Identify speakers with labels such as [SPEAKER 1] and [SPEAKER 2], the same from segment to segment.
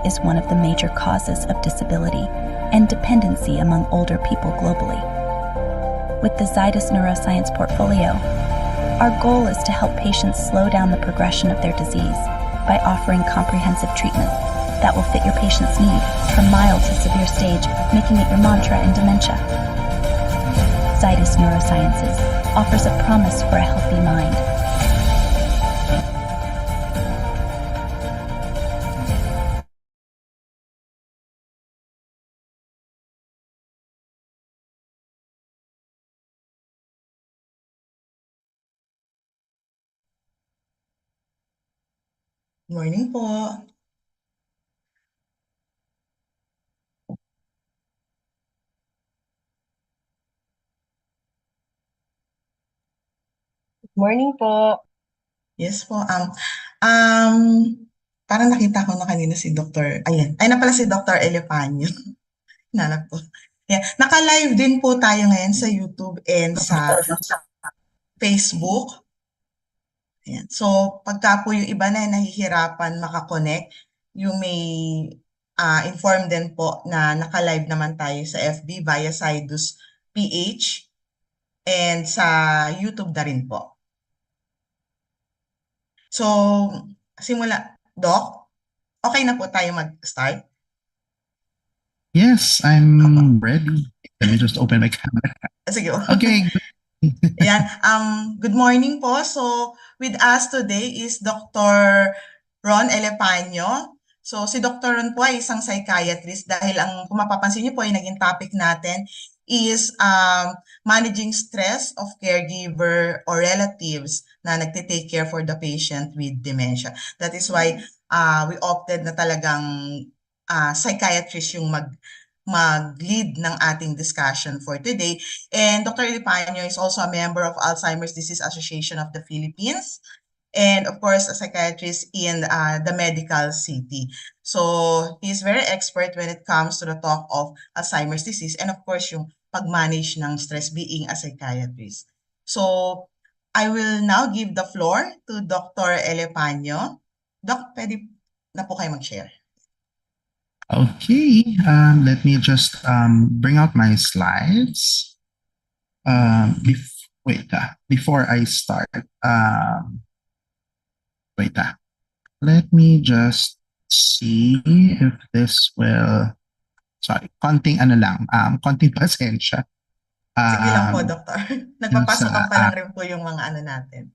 [SPEAKER 1] is one of the major causes of disability and dependency among older people globally. With the Zydus Neuroscience portfolio, our goal is to help patients slow down the progression of their disease by offering comprehensive treatment that will fit your patient's need from mild to severe stage, making it your mantra in dementia. Zydus Neurosciences offers a promise for a healthy mind.
[SPEAKER 2] Morning po.
[SPEAKER 3] Morning po.
[SPEAKER 2] Yes po. Parang nakita ko na kanina si Dr. Ayan. Ay na pala si Dr. Elepanyo. Nanap po. Yeah. Naka-live din po tayo ngayon sa YouTube and sa Facebook. Ayan. So, pagka po yung iba na nahihirapan makakonect, you may inform din po na naka-live naman tayo sa FB via Zydus PH and sa YouTube na rin po. So, simula, Doc, okay na po tayo mag-start?
[SPEAKER 4] Yes, I'm ready. Let me just open my camera.
[SPEAKER 2] Sige.
[SPEAKER 4] Okay.
[SPEAKER 2] Yan. Good morning po. So, with us today is Dr. Ron Elepanyo. So, si Dr. Ron po ay isang psychiatrist dahil kung mapapansin niyo po, yung naging topic natin is managing stress of caregiver or relatives na nagtitake care for the patient with dementia. That is why we opted na talagang psychiatrist yung mag-lead ng ating discussion for today. And Dr. Elepanyo is also a member of Alzheimer's Disease Association of the Philippines and of course a psychiatrist in the medical city. So he's very expert when it comes to the talk of Alzheimer's disease and of course yung pag-manage ng stress being a psychiatrist. So I will now give the floor to Dr. Elepanyo. Doc, pwede na po kayo mag-share.
[SPEAKER 4] Okay, let me just bring out my slides. Before I start, let me just see if this will, konting pasensya.
[SPEAKER 2] Sige lang po, Doctor. Nagpapasokan pa lang rin po yung mga natin.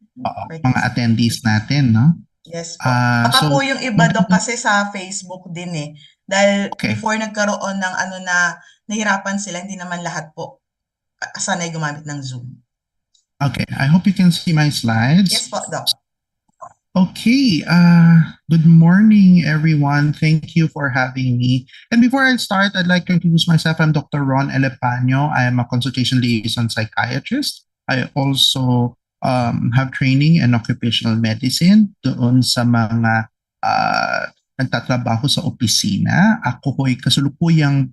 [SPEAKER 4] Mga attendees natin, no?
[SPEAKER 2] Yes po. Baka po yung iba, Doc, kasi sa Facebook din eh. Dahil before nagkaroon ng na nahirapan sila, hindi naman lahat po sanay gumamit ng Zoom.
[SPEAKER 4] Okay, I hope you can see my slides.
[SPEAKER 2] Yes po, Doc.
[SPEAKER 4] Okay, good morning, everyone. Thank you for having me. And before I start, I'd like to introduce myself. I'm Dr. Ron Elepanyo. I am a consultation liaison psychiatrist. I also have training in occupational medicine doon sa mga nagtatrabaho sa opisina. Ako po ay kasulukuyang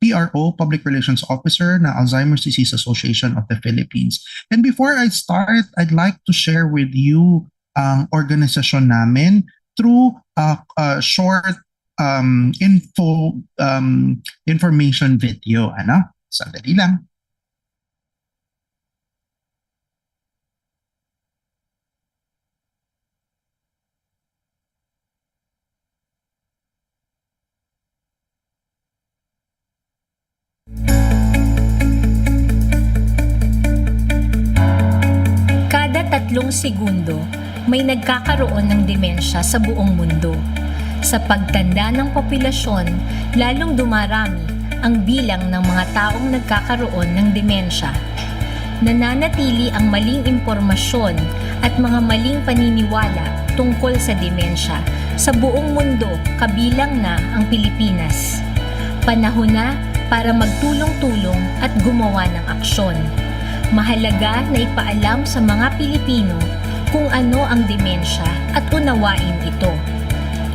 [SPEAKER 4] PRO, Public Relations Officer ng Alzheimer's Disease Association of the Philippines. And before I start, I'd like to share with you ang organisasyon namin through a short information video. Sandali lang.
[SPEAKER 5] Kada 3 segundo, may nagkakaroon ng demensya sa buong mundo. Sa pagtanda ng populasyon, lalong dumarami ang bilang ng mga taong nagkakaroon ng demensya. Nananatili ang maling impormasyon at mga maling paniniwala tungkol sa demensya sa buong mundo, kabilang na ang Pilipinas. Panahon na para magtulong-tulong at gumawa ng aksyon. Mahalaga na ipaalam sa mga Pilipino kung ano ang demensya at unawain ito.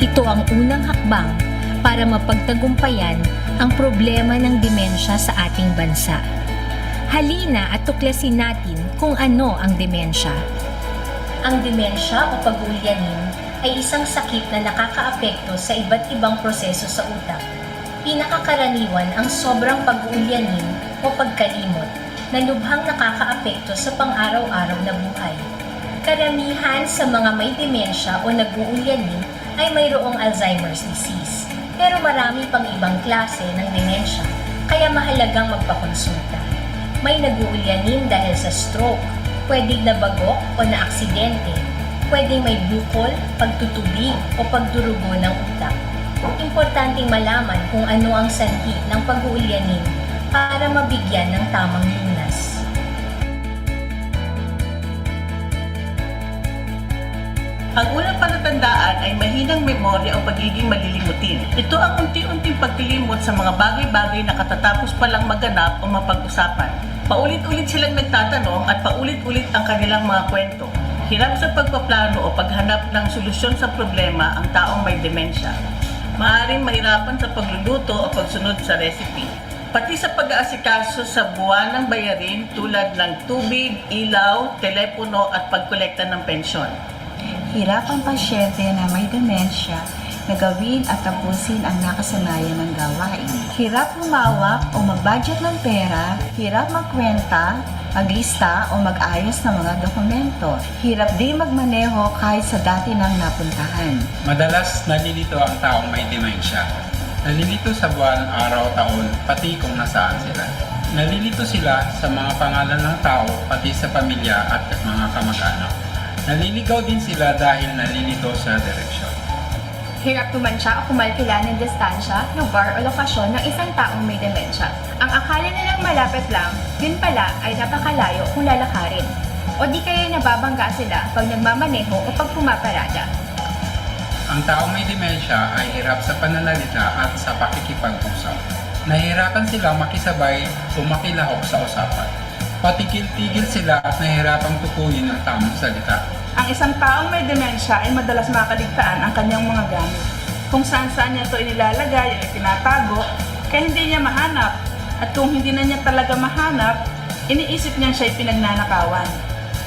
[SPEAKER 5] Ito ang unang hakbang para mapagtagumpayan ang problema ng demensya sa ating bansa. Halina at tuklasin natin kung ano ang demensya. Ang demensya o pag-uulyanin ay isang sakit na nakakaapekto sa iba't ibang proseso sa utak. Pinakakaraniwan ang sobrang pag-uulyanin o pagkalimot na lubhang nakakaapekto sa pang-araw-araw na buhay. Karamihan sa mga may demensya o nag-uulyanin ay mayroong Alzheimer's disease. Pero marami pang ibang klase ng demensya, kaya mahalagang magpakonsulta. May nag-uulyanin dahil sa stroke, pwedeng nabagok o na aksidente, pwedeng may bukol, pagtutubig o pagdurugo ng utak. Importanteng malaman kung ano ang sanhi ng pag-uulyanin para mabigyan ng tamang lunas.
[SPEAKER 6] Ang unang palatandaan ay mahinang memorya o pagiging malilimutin. Ito ang unti-unting pagkilimot sa mga bagay-bagay na katatapos palang maganap o mapag-usapan. Paulit-ulit silang nagtatanong at paulit-ulit ang kanilang mga kwento. Hirap sa pagpaplano o paghanap ng solusyon sa problema ang taong may demensya. Maaaring mahirapan sa pagluluto o pagsunod sa recipe. Pati sa pag-aasikaso sa buwanang bayarin tulad ng tubig, ilaw, telepono at pagkolekta ng pensyon.
[SPEAKER 7] Hirap ang pasyente na may demensya na gawin at tapusin ang nakasanayan ng gawain. Hirap humawak o mag-budget ng pera, hirap magkwenta, maglista o mag-ayos ng mga dokumento. Hirap din magmaneho kahit sa dati nang napuntahan.
[SPEAKER 8] Madalas nalilito ang taong may demensya. Nalilito sa buwan, araw, taon, pati kung nasaan sila. Nalilito sila sa mga pangalan ng tao, pati sa pamilya at mga kamag-anak. Naliligaw din sila dahil nalilito sa direksyon.
[SPEAKER 9] Hirap tumansya o kumalkila ng distansya, lugar o lokasyon ng isang taong may demensya. Ang akala nilang malapit lang, yun pala ay napakalayo kung lalakarin. O di kaya nababangga sila pag nagmamaneho o pag pumaparada.
[SPEAKER 8] Ang taong may demensya ay hirap sa pananalita at sa pakikipag-usap. Nahihirapan silang makisabay o makilahok sa usapan. Patigil-tigil sila at nahihirapang tukuyin ang tamang salita.
[SPEAKER 10] Ang isang taong may demensya ay madalas makaligtaan ang kanyang mga gamit. Kung saan-saan niya ito inilalagay o itinatago, kaya hindi niya mahanap. At kung hindi na niya talaga mahanap, iniisip niya siya'y pinagnanakawan.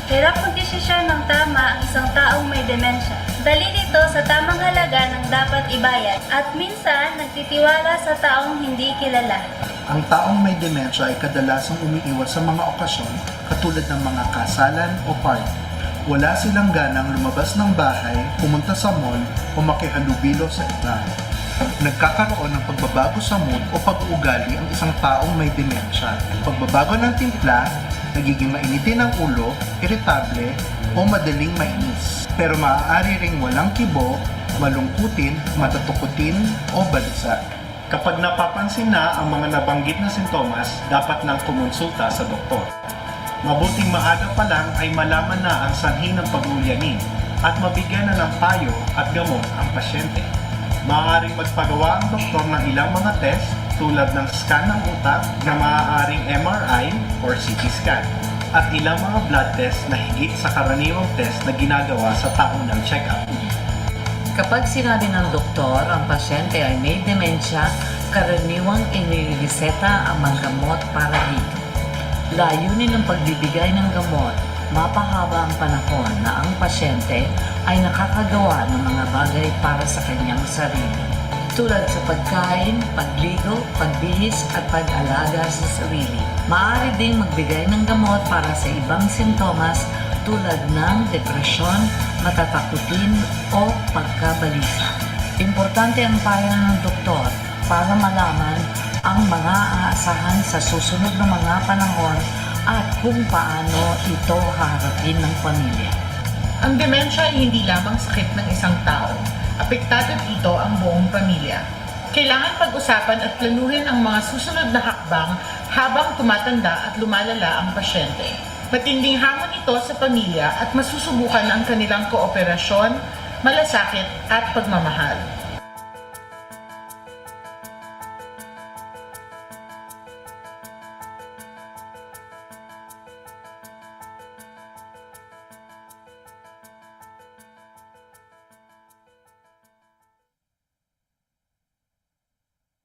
[SPEAKER 11] Hirap magdesisyon ng tama ang isang taong may demensya. Dali nito sa tamang halaga ng dapat ibayad at minsan nagtitiwala sa taong hindi kilala.
[SPEAKER 4] Ang taong may demensya ay kadalasang umiiwas sa mga okasyon katulad ng mga kasalan o party. Wala silang ganang lumabas ng bahay, pumunta sa mall o makihalubilo sa iba. Nagkakaroon ng pagbabago sa mood o pag-uugali ang isang taong may demensya. Pagbabago ng timpla, nagiging mainitin ang ulo, iritable o madaling mainis. Pero maaari ring walang kibo, malungkutin, matatukutin o balisa. Kapag napapansin na ang mga nabanggit na sintomas, dapat nang kumonsulta sa doktor. Mabuting maaga pa lang ay malaman na ang sanhi ng pag-uulyanin at mabigyan na ng payo at gamot ang pasyente. Maaaring magpagawa ang doktor ng ilang mga test tulad ng scan ng utak na maaaring MRI or CT scan at ilang mga blood test na higit sa karaniwang test na ginagawa sa taong check-up.
[SPEAKER 12] Kapag sinabi ng doktor ang pasyente ay may demensya, karaniwang inireseta ang mga gamot para dito. Layunin ng pagbibigay ng gamot, mapahaba ang panahon na ang pasyente ay nakakagawa ng mga bagay para sa kanyang sarili. Tulad sa pagkain, pagligo, pagbihis at pag-alaga sa sarili. Maaari ding magbigay ng gamot para sa ibang sintomas tulad ng depresyon, matatakutin o pagkabalisa. Importante ang payo ng doktor para malaman ang mga aasahan sa susunod na mga panahon at kung paano ito haharapin ng pamilya.
[SPEAKER 13] Ang demensya ay hindi lamang sakit ng isang tao. Apektado dito ang buong pamilya. Kailangan pag-usapan at planuhin ang mga susunod na hakbang habang tumatanda at lumalala ang pasyente. Matinding hamon ito sa pamilya at masusubukan ang kanilang kooperasyon, malasakit at pagmamahal.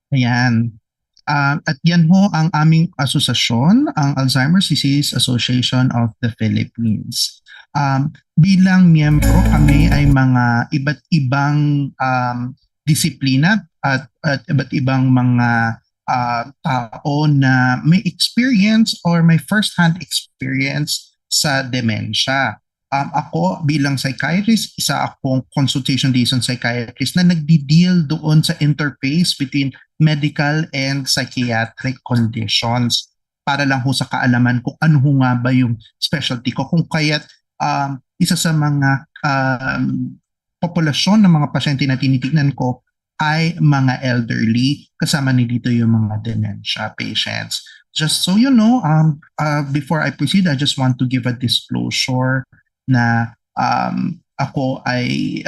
[SPEAKER 4] Ayan. At yan ho ang aming asosasyon, ang Alzheimer's Disease Association of the Philippines. Bilang miyembro kami ay mga iba't ibang disiplina at iba't ibang mga tao na may experience or may first-hand experience sa demensya. Ako bilang psychiatrist, isa akong consultation liaison psychiatrist na nagdi-deal doon sa interface between medical and psychiatric conditions para lang ho sa kaalaman kung ano ho nga ba yung specialty ko. Kung kaya't isa sa mga populasyon ng mga pasyente na tinitignan ko ay mga elderly, kasama ni dito yung mga dementia patients. Just so you know, before I proceed, I just want to give a disclosure na ako ay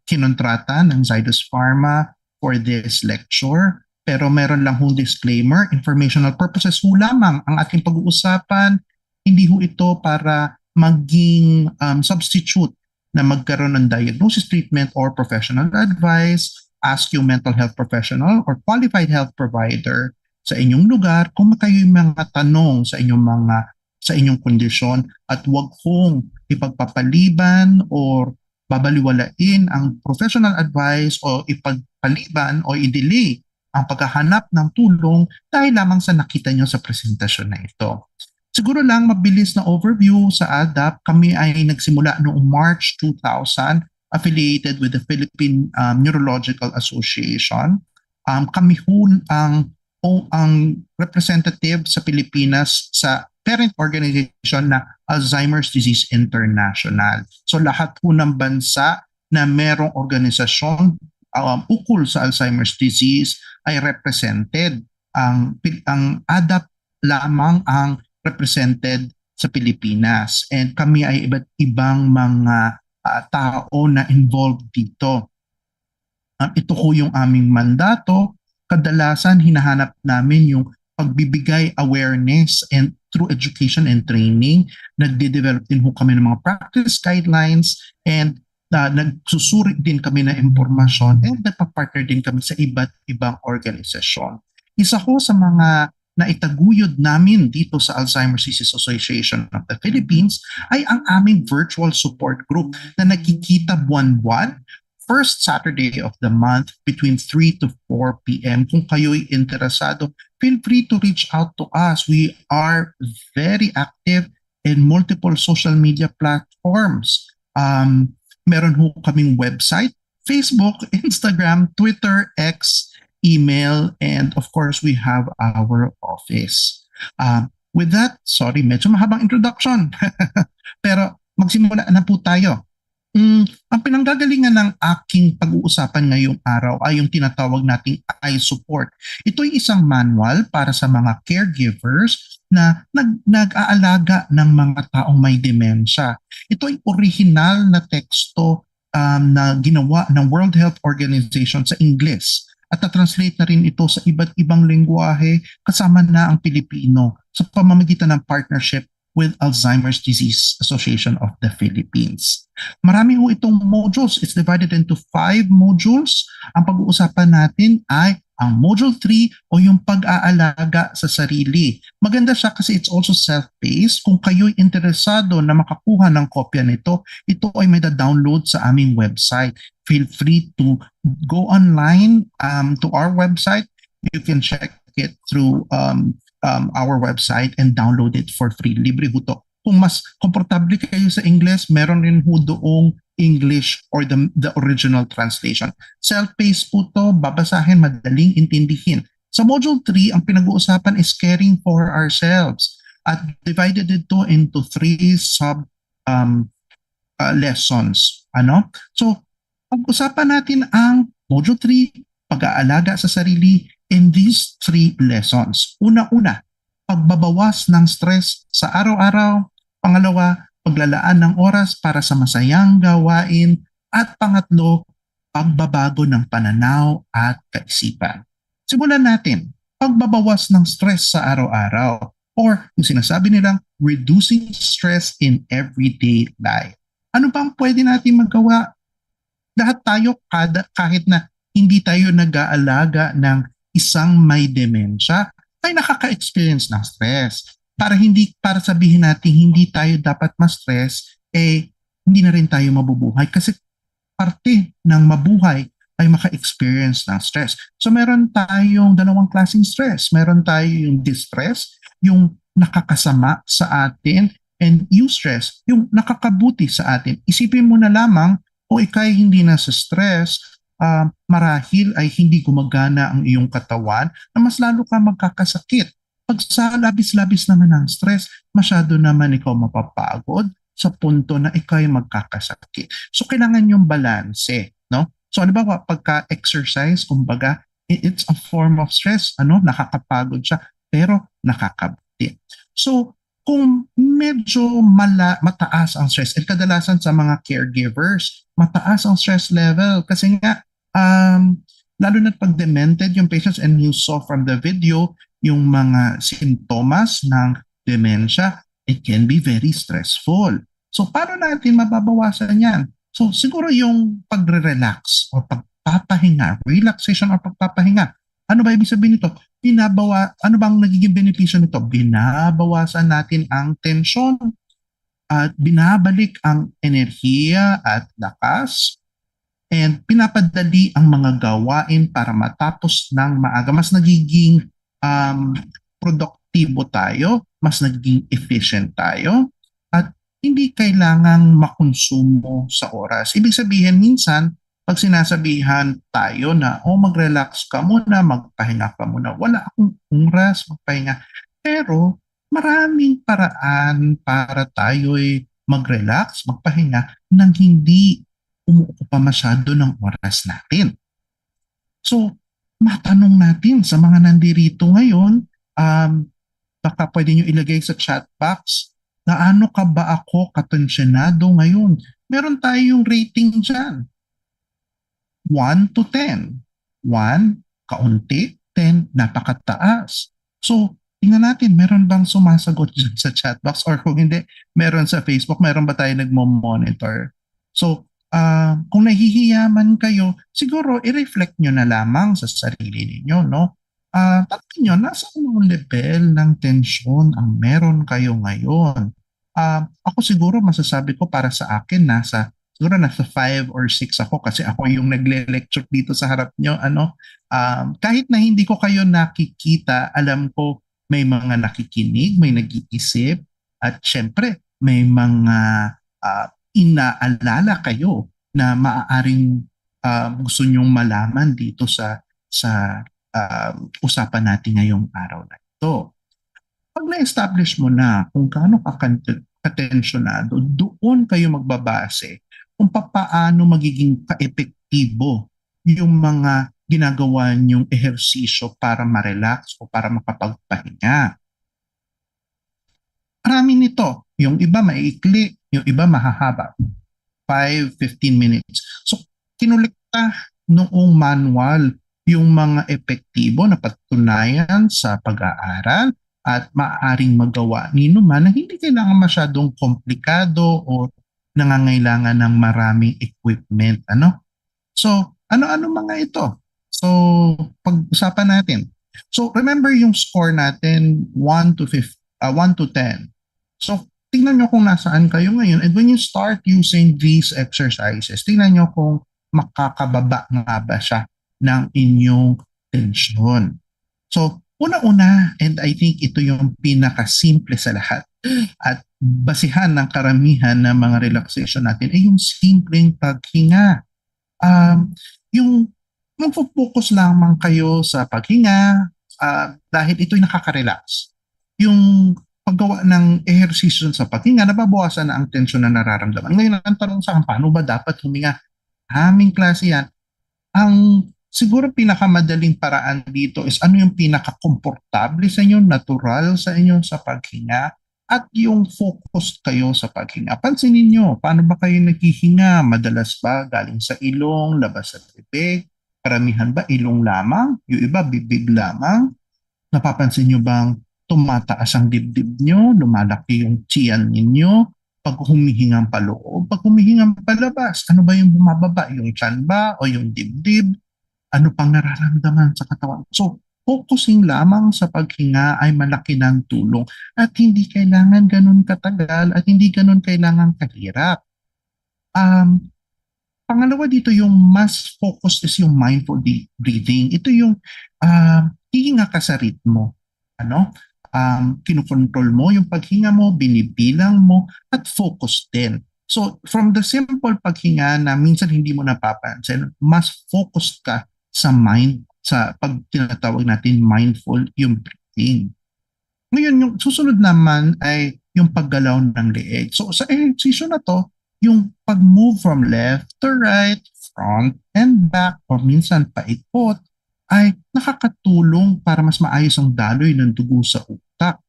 [SPEAKER 4] kinontrata ng Zydus Pharma for this lecture. Pero meron lang hong disclaimer, informational purposes ho lamang ang ating pag-uusapan. Hindi ho ito para maging substitute na magkaroon ng diagnosis, treatment, or professional advice. Ask yung mental health professional or qualified health provider sa inyong lugar kung kayo yung mga tanong sa inyong kondisyon, at huwag kong ipagpapaliban or babaliwalain ang professional advice o ipagpaliban o i-delay ang paghahanap ng tulong dahil lamang sa nakita nyo sa presentasyon na ito. Siguro lang mabilis na overview sa ADAP. Kami ay nagsimula noong March 2000, affiliated with the Philippine Neurological Association. Kami ho ang representative sa Pilipinas sa parent organization na Alzheimer's Disease International. So lahat po ng bansa na merong organisasyon ukol sa Alzheimer's disease ay represented. Ang ADAP lamang ang represented sa Pilipinas, and kami ay iba't ibang mga tao na involved dito. Ito ko yung aming mandato. Kadalasan hinahanap namin yung pagbibigay awareness and through education and training. Nagde-develop din ho kami ng mga practice guidelines, and nagsusuri din kami ng impormasyon, and nagpa-partner din kami sa iba't ibang organisasyon. Isa ho sa mga naitaguyod namin dito sa Alzheimer's Disease Association of the Philippines ay ang aming virtual support group na nagkikita buwan-buwan, first Saturday of the month between 3 to 4 p.m. Kung kayo'y interesado, feel free to reach out to us. We are very active in multiple social media platforms. Meron ho kaming website, Facebook, Instagram, Twitter, X, email, and of course, we have our office. With that, sorry, medyo mahabang introduction. Pero magsimula na po tayo. Ang pinanggagalingan ng aking pag-uusapan ngayong araw ay yung tinatawag nating iSupport. Ito ay isang manual para sa mga caregivers na nag-aalaga ng mga taong may demensya. Ito ay original na teksto na ginawa ng World Health Organization sa Ingles. At na-translate na rin ito sa iba't ibang lengguwahe kasama na ang Pilipino sa pamamagitan ng partnership with Alzheimer's Disease Association of the Philippines. Marami ho itong modules. It's divided into 5 modules. Ang pag-uusapan natin ay ang Module 3 o yung pag-aalaga sa sarili. Maganda siya kasi it's also self-paced. Kung kayo'y interesado na makakuha ng kopya nito, ito ay may da-download sa aming website. Feel free to go online to our website. You can check it through our website and download it for free. Libre ho to. Kung mas komportable kayo sa English, meron rin ho doong English or the original translation. Self-paced po to, babasahin, madaling intindihin. Sa Module 3, ang pinag-uusapan is caring for ourselves. At divided ito into 3 sub lessons. So, pag-usapan natin ang Module 3, pag-aalaga sa sarili, in these 3 lessons. Una-una, pagbabawas ng stress sa araw-araw. Pangalawa, paglalaan ng oras para sa masayang gawain. At pangatlo, pagbabago ng pananaw at kaisipan. Simulan natin, pagbabawas ng stress sa araw-araw, or yung sinasabi nilang reducing stress in everyday life. Ano bang pwede natin magawa? Lahat tayo, kahit na hindi tayo nag-aalaga ng isang may demensya ay nakaka-experience ng stress. Para sabihin natin hindi tayo dapat ma-stress, hindi na rin tayo mabubuhay kasi parte ng mabuhay ay maka-experience ng stress. So meron tayong dalawang klaseng stress. Meron tayo yung distress, yung nakakasama sa atin, and eustress, yung nakakabuti sa atin. Isipin mo na lamang, kung ikay hindi na sa stress, marahil ay hindi gumagana ang iyong katawan na mas lalo ka magkakasakit. Pag sa labis-labis naman ng stress, masyado naman ikaw mapapagod sa punto na ikaw ay magkakasakit. So kailangan yung balanse, no? So ano ba pagka-exercise, kumbaga, it's a form of stress, nakakapagod siya, pero nakakabuti. So kung medyo mataas ang stress, at kadalasan sa mga caregivers, mataas ang stress level kasi nga lalo na pag demented yung patients, and you saw from the video yung mga sintomas ng dementia, it can be very stressful. So paano natin mababawasan yan? So siguro yung pagre-relax o pagpapahinga, relaxation o pagpapahinga. Ano ba ibig sabihin nito? Ano bang nagiging benepisyo nito? Binabawasan natin ang tensyon at binabalik ang enerhiya at lakas, and pinapadali ang mga gawain para matapos ng maaga. Mas nagiging produktibo tayo, mas nagiging efficient tayo, at hindi kailangang makonsumo sa oras. Ibig sabihin, minsan, pag sinasabihan tayo na, mag-relax ka muna, magpahinga ka muna, wala akong oras magpahinga. Pero maraming paraan para tayo'y mag-relax, magpahinga, nang hindi umuupa masyado ng oras natin. So, matanong natin sa mga nandirito ngayon, baka pwede nyo ilagay sa chat box, gaano ka ba ako katensyonado ngayon? Meron tayong rating dyan. 1 to 10. 1, kaunti. 10, napakataas. So, tingnan natin, meron bang sumasagot dyan sa chat box? Or kung hindi, meron sa Facebook, meron ba tayo nagmo-monitor? So, kung nahihiyaman kayo, siguro i-reflect nyo na lamang sa sarili ninyo, no? Tanongin nyo, nasa anong level ng tensyon ang meron kayo ngayon? Ako siguro masasabi ko para sa akin, siguro nasa 5 or 6 ako kasi ako yung nagle-lecture dito sa harap nyo. Kahit na hindi ko kayo nakikita, alam ko may mga nakikinig, may nag-iisip, at syempre may mga inaalala kayo na maaaring gusto nyong malaman dito sa usapan natin ngayong araw na ito. Pag na-establish mo na kung gaano ka-tensyonado, doon kayo magbabase kung paano magiging ka-epektibo yung mga ginagawa niyong ehersisyo para ma-relax o para makapagpahinga. Marami nito. Yung iba maiikli, yung iba mahahaba. 5-15 minutes. So, kinulikta noong manual yung mga epektibo na patunayan sa pag-aaral at maaaring magawa ni naman na hindi kailangan masyadong komplikado o nangangailangan ng maraming equipment. So, ano-ano mga ito? So, pag-usapan natin. So, remember yung score natin 1 to 10. So, tingnan nyo kung nasaan kayo ngayon, and when you start using these exercises, tingnan nyo kung makakababa nga ba siya ng inyong tensyon. So, una-una, and I think ito yung pinakasimple sa lahat, at basihan ng karamihan ng mga relaxation natin ay yung simpleng paghinga. Yung mag-focus lamang kayo sa paghinga dahil ito'y nakaka-relax. Yung paggawa ng ehersisyo sa paghinga, nababawasan na ang tensyon na nararamdaman. Ngayon, ang tanong sa akin, paano ba dapat huminga? Aming klase yan. Ang siguro pinakamadaling paraan dito is ano yung pinaka-komportable sa inyo, natural sa inyo sa paghinga, at yung focus kayo sa paghinga. Pansinin nyo, paano ba kayo naghihinga? Madalas ba galing sa ilong, labas sa bibig? Karamihan ba ilong lamang? Yung iba bibig lamang? Napapansin nyo bang tumataas ang dibdib nyo, lumalaki yung tiyan ninyo, pag humihingang paloob, pag humihingang palabas, ano ba yung bumababa? Yung tiyan ba o yung dibdib? ano pang nararamdaman sa katawan. So, focusing lamang sa paghinga ay malaki ng tulong at hindi kailangan ganun katagal at hindi ganun kailangan kahirap. Um, Pangalawa dito, yung mas focused is yung mindful breathing. Ito yung hihinga ka sa ritmo. Ano? Kinukontrol mo yung paghinga mo, binibilang mo, at focus din. So, from the simple paghinga na minsan hindi mo napapansin, mas focused ka sa mind, sa pag tinatawag natin mindful, yung breathing. Ngayon, yung susunod naman ay yung paggalaw ng leeg. So, sa exercise na to, yung pag-move from left to right, front and back, o minsan paikot, ay nakakatulong para mas maayos ang daloy ng dugo sa utak.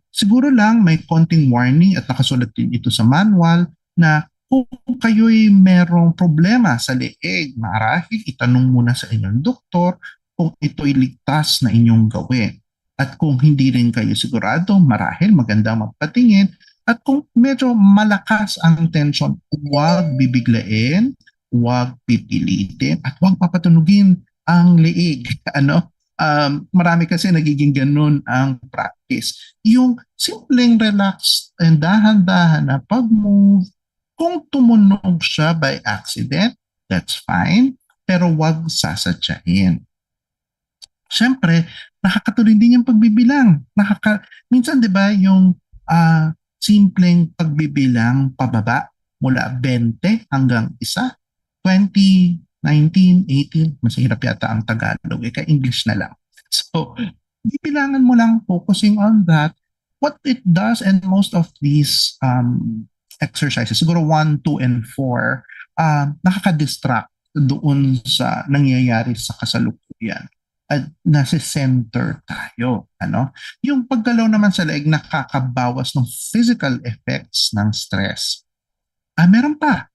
[SPEAKER 4] Siguro lang may konting warning at nakasulat din ito sa manual na kung kayo'y merong problema sa leeg, marahil itanong muna sa inyong doktor kung ito'y ligtas na inyong gawin. At kung hindi rin kayo sigurado, marahil maganda magpatingin. At kung medyo malakas ang tension, huwag bibiglain, huwag pipilitin, at huwag papatunugin ang leeg. Marami kasi nagiging ganun ang practice. Yung simpleng relax and dahan-dahan na pag-move, kung tumunog siya by accident, that's fine, pero huwag sasadyain. Siyempre, nakakatulong din yung pagbibilang. Minsan, di ba, yung simpleng pagbibilang pababa mula 20 hanggang 1, 20, 19, 18, mas hirap yata ang Tagalog, English na lang. So, bibilangan mo lang, focusing on that. What it does, and most of these exercises, siguro 1, 2, and 4, nakaka-distract doon sa nangyayari sa kasalukuyan. At nasa center tayo. Yung paggalaw naman sa leeg nakakabawas ng physical effects ng stress. Meron pa.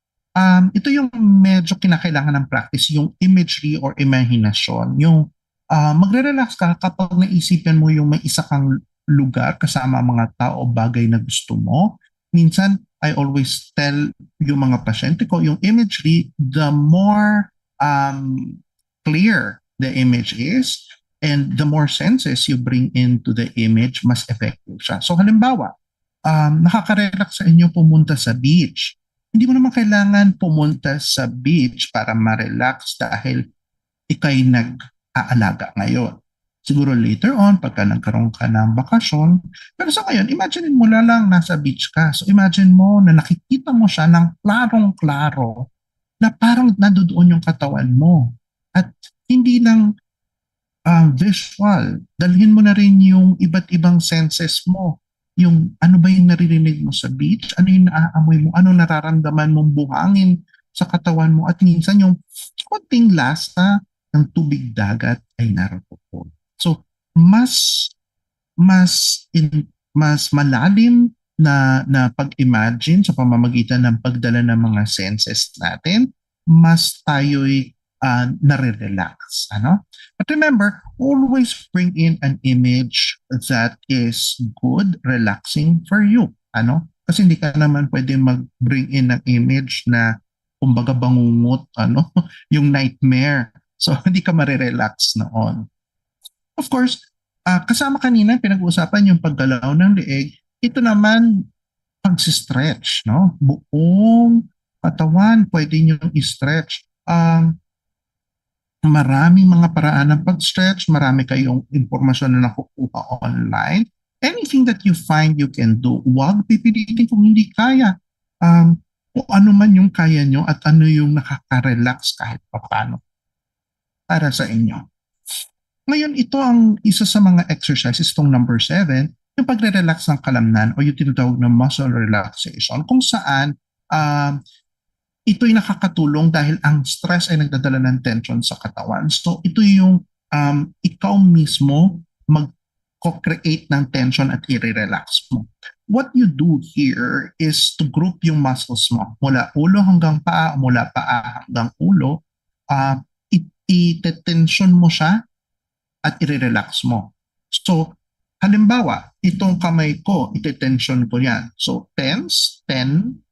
[SPEAKER 4] Ito yung medyo kinakailangan ng practice, yung imagery or imahinasyon. Yung magre-relax ka kapag naisipan mo yung may isa kang lugar kasama mga tao o bagay na gusto mo. Minsan, I always tell yung mga pasyente ko, yung imagery, the more clear the image is, and the more senses you bring into the image, mas effective siya. So halimbawa, nakaka-relax sa inyo pumunta sa beach. Hindi mo naman kailangan pumunta sa beach para ma-relax dahil ikay nag-aalaga ngayon. Siguro later on, pagka nagkaroon ka ng bakasyon. Pero sa ngayon, imagine mo lang nasa beach ka. So imagine mo na nakikita mo siya ng klarong-klaro na parang nandoon yung katawan mo. At hindi lang visual, dalhin mo na rin yung iba't ibang senses mo. Yung ano ba yung naririnig mo sa beach, ano yung naaamoy mo, ano nararamdaman mong buhangin sa katawan mo, at minsan yung konting lasa ng tubig dagat ay naroon. So, mas malalim na pag-imagine sa pamamagitan ng pagdala ng mga senses natin, mas tayo'y nare-relax. But remember, always bring in an image that is good, relaxing for you. Kasi hindi ka naman pwede mag-bring in ng image na kumbaga bangungot, yung nightmare. So, hindi ka marirelax noon. Of course, kasama kanina, pinag-uusapan yung paggalaw ng leeg. Ito naman, pag-stretch, buong katawan, pwede nyo i-stretch. Maraming mga paraan ng pag-stretch, marami kayong impormasyon na nakukuha online. Anything that you find you can do, huwag pipilitin kung hindi kaya. Kung ano man yung kaya nyo at ano yung nakaka-relax kahit paano para sa inyo. Ngayon, ito ang isa sa mga exercises, itong number 7, yung pagre-relax ng kalamnan o yung tinatawag na muscle relaxation, kung saan ito'y nakakatulong dahil ang stress ay nagdadala ng tension sa katawan. So ito yung ikaw mismo mag-create ng tension at i-relax mo. What you do here is to group yung muscles mo mula ulo hanggang paa, mula paa hanggang ulo. I-tension mo siya at i-relax mo. So halimbawa, itong kamay ko, i-tension ko yan. So tense, 10,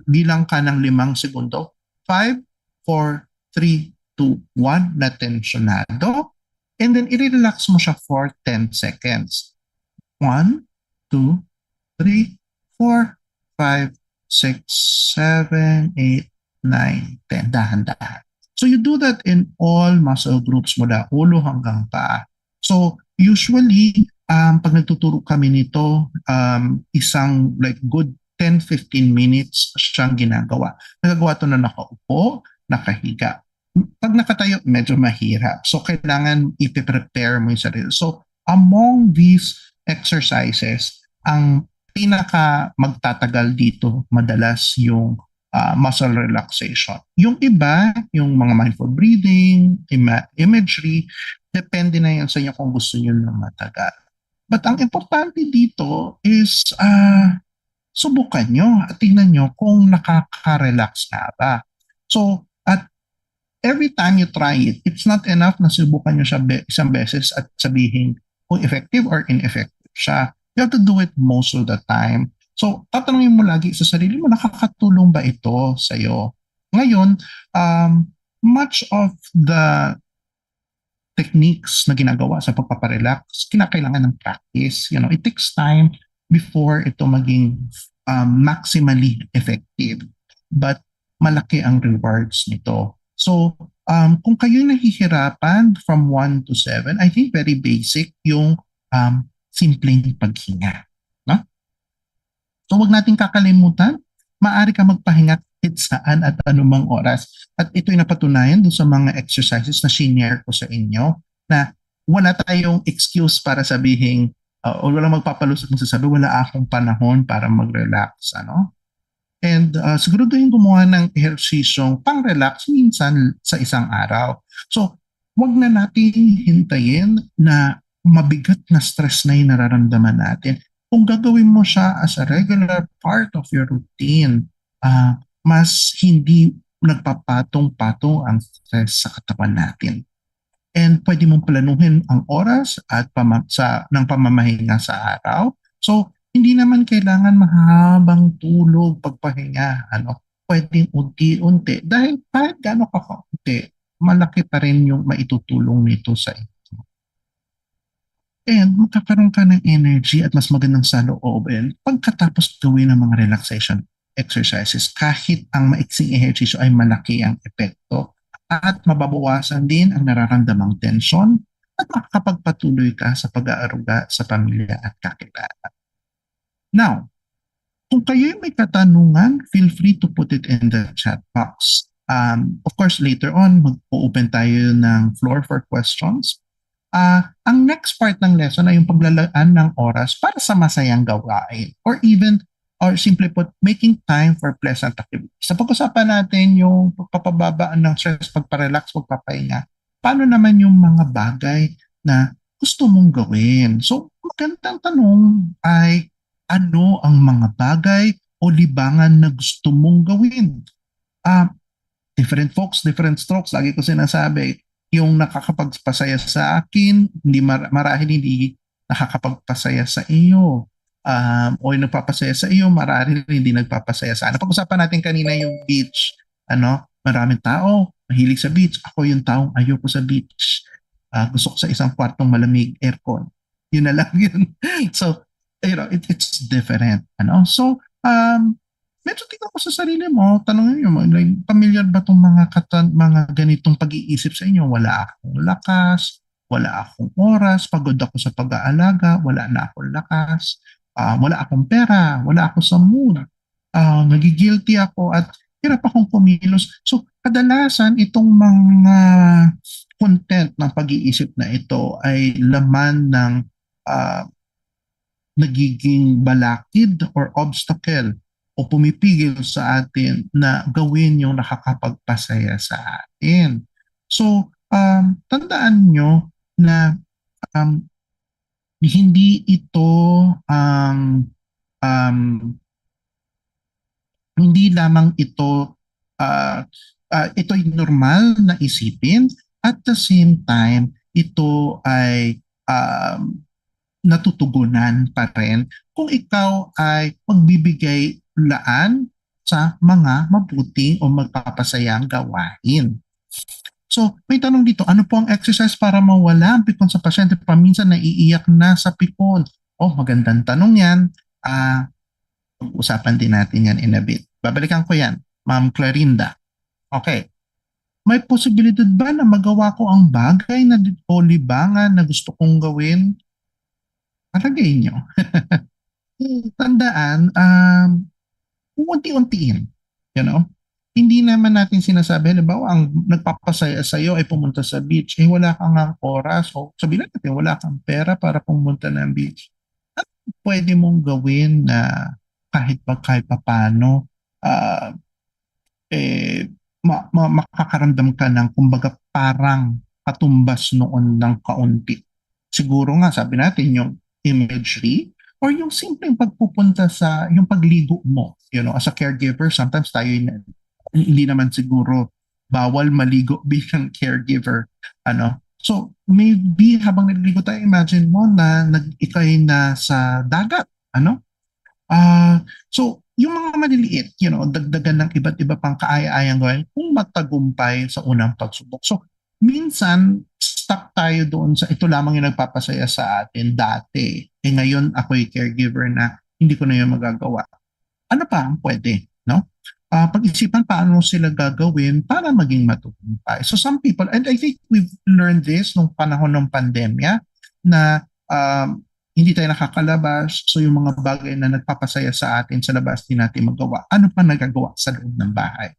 [SPEAKER 4] bilang ka ng 5 segundo. 5, 4, 3, to 1 na tensionado, and then i-relax mo siya for 10 seconds. 1, 2, 3, 4, 5, 6, 7, 8, 9, 10. Dahan-dahan. So you do that in all muscle groups mula ulo hanggang paa. So usually, pag nagtuturo kami nito, isang like good 10-15 minutes siyang ginagawa. Nagagawa ito na nakaupo, nakahiga. Pag nakatayo, medyo mahirap. So kailangan ipiprepare mo yung sarili. So among these exercises, ang pinaka magtatagal dito madalas yung muscle relaxation. Yung iba, yung mga mindful breathing, imagery, depende na yan sa inyo kung gusto nyo na matagal. But ang importante dito is subukan nyo at tingnan nyo kung nakaka-relax na ba. So, at every time you try it, it's not enough na subukan nyo siya isang beses at sabihin kung effective or ineffective siya. You have to do it most of the time. So, tatanungin mo lagi sa sarili mo, nakakatulong ba ito sa'yo? Ngayon, much of the techniques na ginagawa sa pagpaparelax, kinakailangan ng practice. You know, it takes time before ito maging maximally effective. But malaki ang rewards nito. So, kung kayo nahihirapan from 1 to 7, I think very basic yung simpleng paghinga. No? So, wag natin kakalimutan, maaari ka magpahinga kahit saan at anumang oras. At ito'y napatunayan doon sa mga exercises na shinare ko sa inyo na wala tayong excuse para sabihin o wala magpapalusot ng sasabi, wala akong panahon para mag-relax. Ano? And siguraduhin gumawa ng ehercisyong pang-relax minsan sa isang araw. So, wag na natin hintayin na mabigat na stress na yung nararamdaman natin. Kung gagawin mo siya as a regular part of your routine, mas hindi nagpapatong-patong ang stress sa katawan natin. And pwede mong planuhin ang oras at ng pamamahinga sa araw. So, hindi naman kailangan mahabang tulog, pagpahinga. Pwedeng unti-unti. Dahil kahit gano'n kaunti, malaki pa rin yung maitutulong nito sa inyo. And magkakaroon ka ng energy at mas magandang saloobin pagkatapos gawin ng mga relaxation exercises. Kahit ang maiksing ehersisyo ay malaki ang epekto at mababawasan din ang nararamdamang tensyon at makakapagpatuloy ka sa pag-aaruga sa pamilya at kakilala. Now, kung kayo may katanungan, feel free to put it in the chat box. Of course, later on, mag-open tayo ng floor for questions. Ang next part ng lesson ay yung paglalaan ng oras para sa masayang gawain or simply put, making time for pleasant activities. Sa pag-usapan natin yung pagpapababaan ng stress, pagparelax, pagpapahinga, paano naman yung mga bagay na gusto mong gawin? So, magandang tanong ay ano ang mga bagay o libangan na gusto mong gawin? Different folks, different strokes. Lagi ko sinasabi, yung nakakapagpasaya sa akin, marahil hindi nakakapagpasaya sa iyo. O yung nagpapasaya sa iyo, marahil hindi nagpapasaya sa akin. Pag-usapan natin kanina yung beach. Maraming tao, mahilig sa beach. Ako yung taong ayoko sa beach. Gusto ko sa isang kwartong malamig, aircon. Yun na lang yun. So, it's different. So, medyo tingnan ko sa sarili mo, tanongin nyo, like, familiar ba itong mga ganitong pag-iisip sa inyo? Wala akong lakas, wala akong oras, pagod ako sa pag-aalaga, wala na akong lakas, wala akong pera, wala ako sa mood, nagigilty ako at hirap akong kumilos. So, kadalasan itong mga content ng pag-iisip na ito ay laman ng nagiging balakid or obstacle o pumipigil sa atin na gawin yung nakakapagpasaya sa atin. So, tandaan nyo na hindi ito hindi lamang ito ito'y normal na isipin at the same time ito ay natutugunan pa rin kung ikaw ay magbibigay laan sa mga mabuting o magpapasayang gawain. So, may tanong dito, ano po ang exercise para mawala ang pikon sa pasyente? Paminsan naiiyak na sa pikon. Oh, magandang tanong yan. Usapan din natin yan in a bit. Babalikan ko yan, Ma'am Clarinda. Okay. May posibilidad ba na magawa ko ang bagay na o libangan na gusto kong gawin? Palagay nyo. Tandaan, unti-untiin. You know? Hindi naman natin sinasabi, halimbawa, ang nagpapasaya sa iyo ay pumunta sa beach, wala kang oras, o sabihin natin, wala kang pera para pumunta ng beach. Ano pwede mong gawin na kahit paano, makakaramdam ka ng, kumbaga, parang katumbas noon ng kaunti. Siguro nga, sabi natin, yung imagery, or yung simpleng pagpupunta sa, yung pagligo mo. You know, as a caregiver, sometimes tayo hindi naman siguro bawal maligo bilang caregiver. So, maybe habang naliligo tayo, imagine mo na ikay na sa dagat. So, yung mga maliliit, dagdagan ng iba't iba pang kaaya-ayang gawin kung matagumpay sa unang pagsubok. So, minsan, stuck tayo doon sa ito lamang yung nagpapasaya sa atin dati. Ngayon, ako'y caregiver na hindi ko na yung magagawa. Ano pa ang pwede? No? Pag-isipan paano sila gagawin para maging matagumpay. So, some people, and I think we've learned this nung panahon ng pandemya, na hindi tayo nakakalabas, so yung mga bagay na nagpapasaya sa atin sa labas, din natin magawa. Ano pa nagagawa sa loob ng bahay?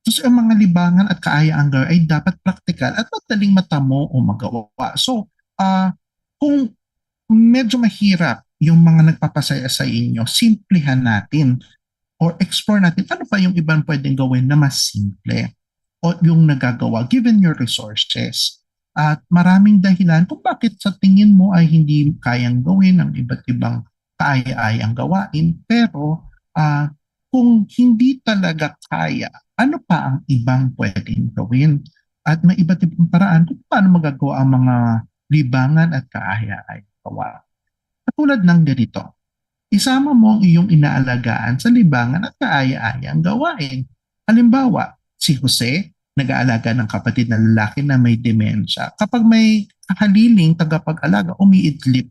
[SPEAKER 4] So ang mga libangan at kaaya-ang gawin ay dapat praktikal at madaling matamo o magawa. So, kung medyo mahirap yung mga nagpapasaya sa inyo, simplihan natin or explore natin ano pa yung ibang pwedeng gawin na mas simple o yung nagagawa given your resources. At maraming dahilan kung bakit sa tingin mo ay hindi kayang gawin ang iba't ibang kaaya-ayang gawain. Pero kung hindi talaga kaya, ano pa ang ibang pwedeng gawin? At may iba't ibang paraan kung paano magagawa ang mga libangan at kaaya-ayang gawa. Katulad ng ganito, isama mo ang iyong inaalagaan sa libangan at kaaya-ayang gawain. Halimbawa, si Jose, nag-aalaga ng kapatid na lalaki na may demensya. Kapag may kakaliling tagapag-alaga, umiidlip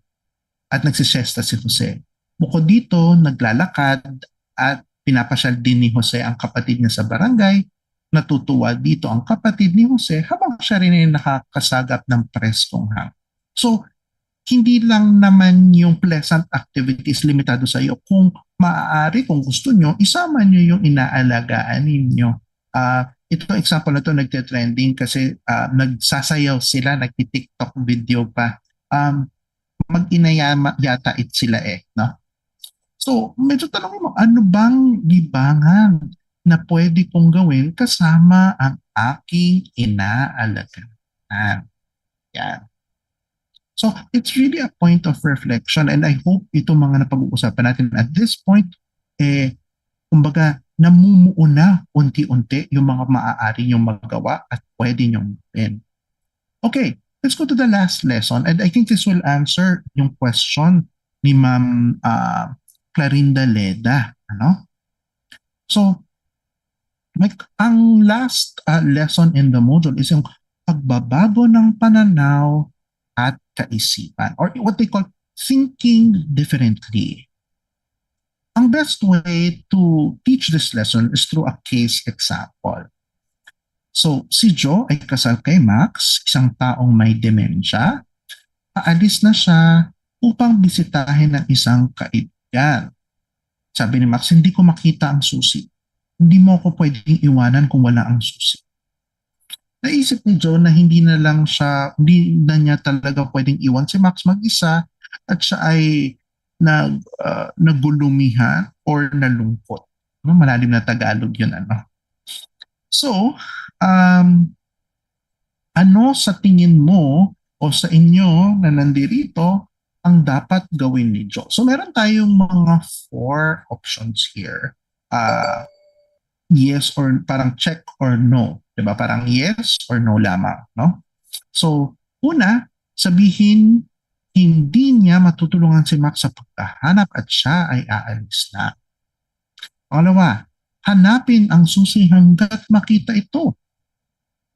[SPEAKER 4] at nagsisesta si Jose. Bukod dito, naglalakad at pinapasyal din ni Jose ang kapatid niya sa barangay. Natutuwa dito ang kapatid ni Jose habang siya rin ay nakakasagap ng preskong hangin. So, hindi lang naman yung pleasant activities limitado sa iyo. Kung maaari, kung gusto nyo, isama nyo yung inaalagaan ninyo. Ito example na ito nagte-trending kasi nagsasayaw sila, nagti-TikTok video pa. Mag-inayama yata sila no? So, medyo tanongin mo, ano bang libangan na pwede kong gawin kasama ang aking inaalagaan? Yan. So, it's really a point of reflection and I hope itong mga napag-uusapan natin at this point, kumbaga, namumuo na unti-unti yung mga maaari yung magawa at pwede nyong gawin. Okay, let's go to the last lesson and I think this will answer yung question ni Ma'am Clarinda Leda. So, ang last lesson in the module is yung pagbabago ng pananaw at kaisipan or what they call thinking differently. Ang best way to teach this lesson is through a case example. So, si Joe ay kasal kay Max, isang taong may demensya. Aalis na siya upang bisitahin ng isang kaibigan. Sabi ni Max, hindi ko makita ang susi. Hindi mo ako pwedeng iwanan kung wala ang susi. Naisip ni Joe na hindi na niya talaga pwedeng iwan si Max mag-isa at siya ay nagulumihan or nalungkot. Malalim na Tagalog yun. So, ano sa tingin mo o sa inyo na nandirito ang dapat gawin ni Joe? So, meron tayong mga 4 options here. Yes or parang check or no. Diba? Parang yes or no lamang. No? So, una, sabihin hindi niya matutulungan si Max sa paghahanap at siya ay aalis na. Pangalawa, hanapin ang susi hanggat makita ito.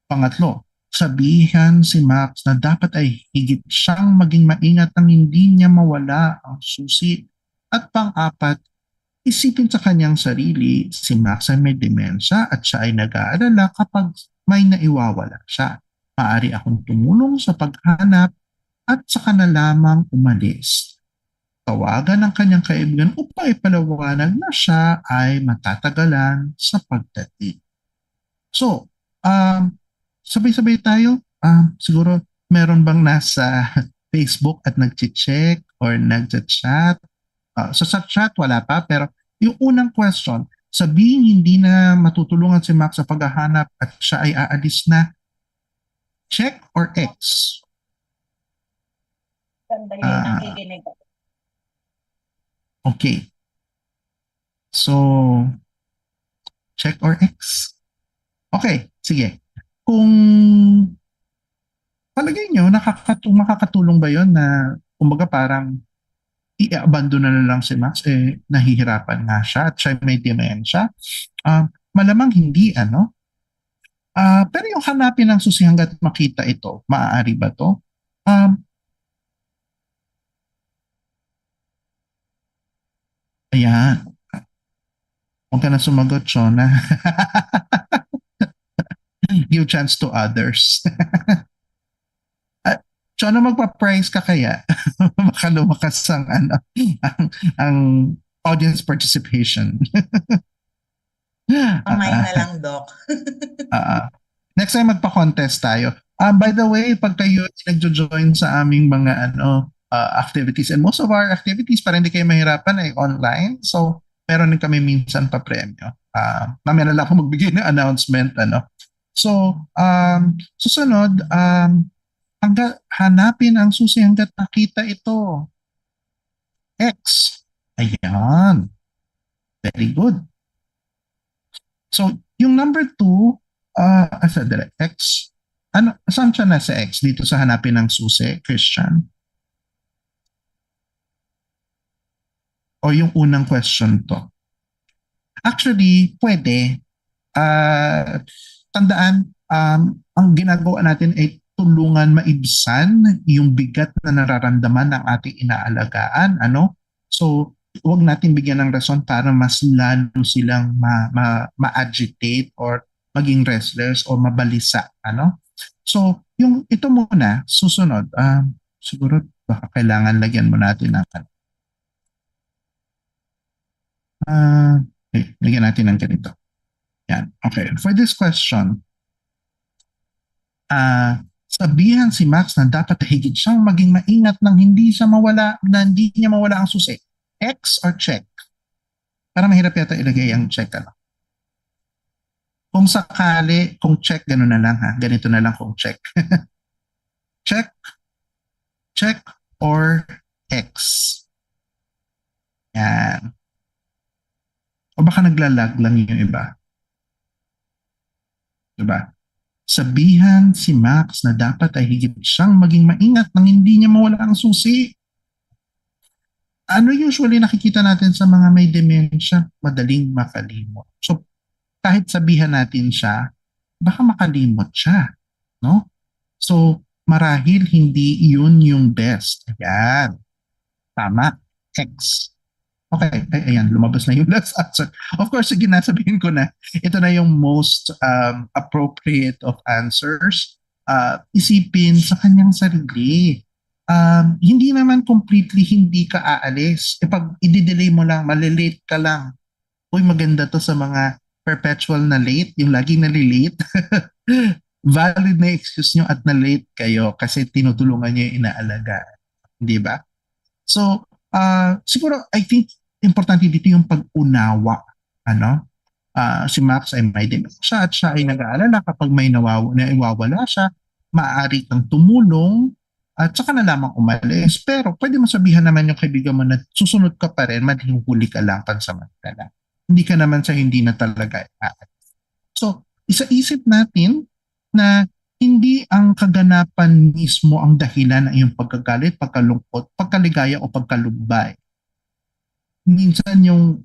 [SPEAKER 4] Pangatlo, sabihan si Max na dapat ay higit siyang maging maingat nang hindi niya mawala ang susi. At pang-apat, isipin sa kanyang sarili, si Max ay may demensya at siya ay nag-aalala kapag may naiwawala siya. Maaari akong tumulong sa paghanap at saka na lamang umalis. Tawagan ang kanyang kaibigan upang ipalawanag na siya ay matatagalan sa pagdating. So, sabay-sabay tayo. Siguro meron bang nasa Facebook at nag-check or nag-chat? Sa chat wala pa, pero yung unang question, sabihin hindi na matutulungan si Max sa paghahanap at siya ay aalis na, check or X?
[SPEAKER 7] Sandali ang kikinig.
[SPEAKER 4] Okay. So, check or X? Okay, sige. Kung palagay nyo, makakatulong ba yon na kumbaga parang i-abandon na lang si Max, nahihirapan nga siya at siya may demensya? Malamang hindi, ano? Pero yung hanapin ng susi hanggat makita ito, maaari ba to? Ayan. Huwag ka na sumagot, Shona. Give chance to others. Shona, magpa-prize ka kaya? Baka lumakas ang audience participation.
[SPEAKER 2] Kamay na lang, Doc.
[SPEAKER 4] Next time magpa-contest tayo. By the way, pag kayo nagjo-join sa aming mga activities, and most of our activities, para hindi kayo mahirapan, ay online. So, meron din kami minsan pa premyo. Mamaya na lang ako magbigay ng announcement. So, susunod, hanapin ang susi hanggat nakita ito. X. Ayan. Very good. So, yung number 2, X. Saan siya nasa X? Dito sa hanapin ng susi, Christian? O yung unang question to? Actually, pwede. Tandaan, ang ginagawa natin ay tulungan maibsan yung bigat na nararamdaman ng ating inaalagaan. So, huwag natin bigyan ng rason para mas lalo silang ma-agitate or maging restless o mabalisa. So, yung ito muna, susunod, siguro baka kailangan lagyan mo natin ng okay, lagyan natin ng ganito. Yan. Okay. For this question, sabihan si Max na dapat higit siyang maging maingat nang hindi niya mawala ang susi. X or check? Para mahirap yata ilagay ang check. Kung sakali, kung check, gano'n na lang ha. Ganito na lang kung check. Check, check, or X. Yan. O baka naglalag lang yung iba. Diba? Sabihan si Max na dapat ay higit siyang maging maingat nang hindi niya mawala ang susi. Ano usually nakikita natin sa mga may demensya? Madaling makalimot. So, kahit sabihan natin siya, baka makalimot siya. No? So, marahil hindi yun yung best. Ayan. Tama. X. Okay, ayan, lumabas na yung last answer. Of course, sige na, sabihin ko na, ito na yung most appropriate of answers. Isipin sa kanyang sarili. Hindi naman completely hindi ka aalis. Pag i-delay mo lang, malilate ka lang. Uy, maganda to sa mga perpetual na late, yung laging nalilate. Valid na excuse nyo at na-late kayo kasi tinutulungan nyo yung inaalaga. Di ba? So, siguro, I think, importante dito yung pag-unawa. Si Max ay may demensya at siya ay nag-aalala kapag may naiwawala siya, maaari kang tumulong at saka na lamang umalis. Pero pwede mo sabihan naman yung kaibigan mo na susunod ka pa rin, madihuli ka lang pansamantala. Hindi ka naman sa hindi na talaga aalis. So, isa-isip natin na hindi ang kaganapan mismo ang dahilan ng iyong pagkagalit, pagkalungkot, pagkaligaya o pagkalumbay. Minsan yung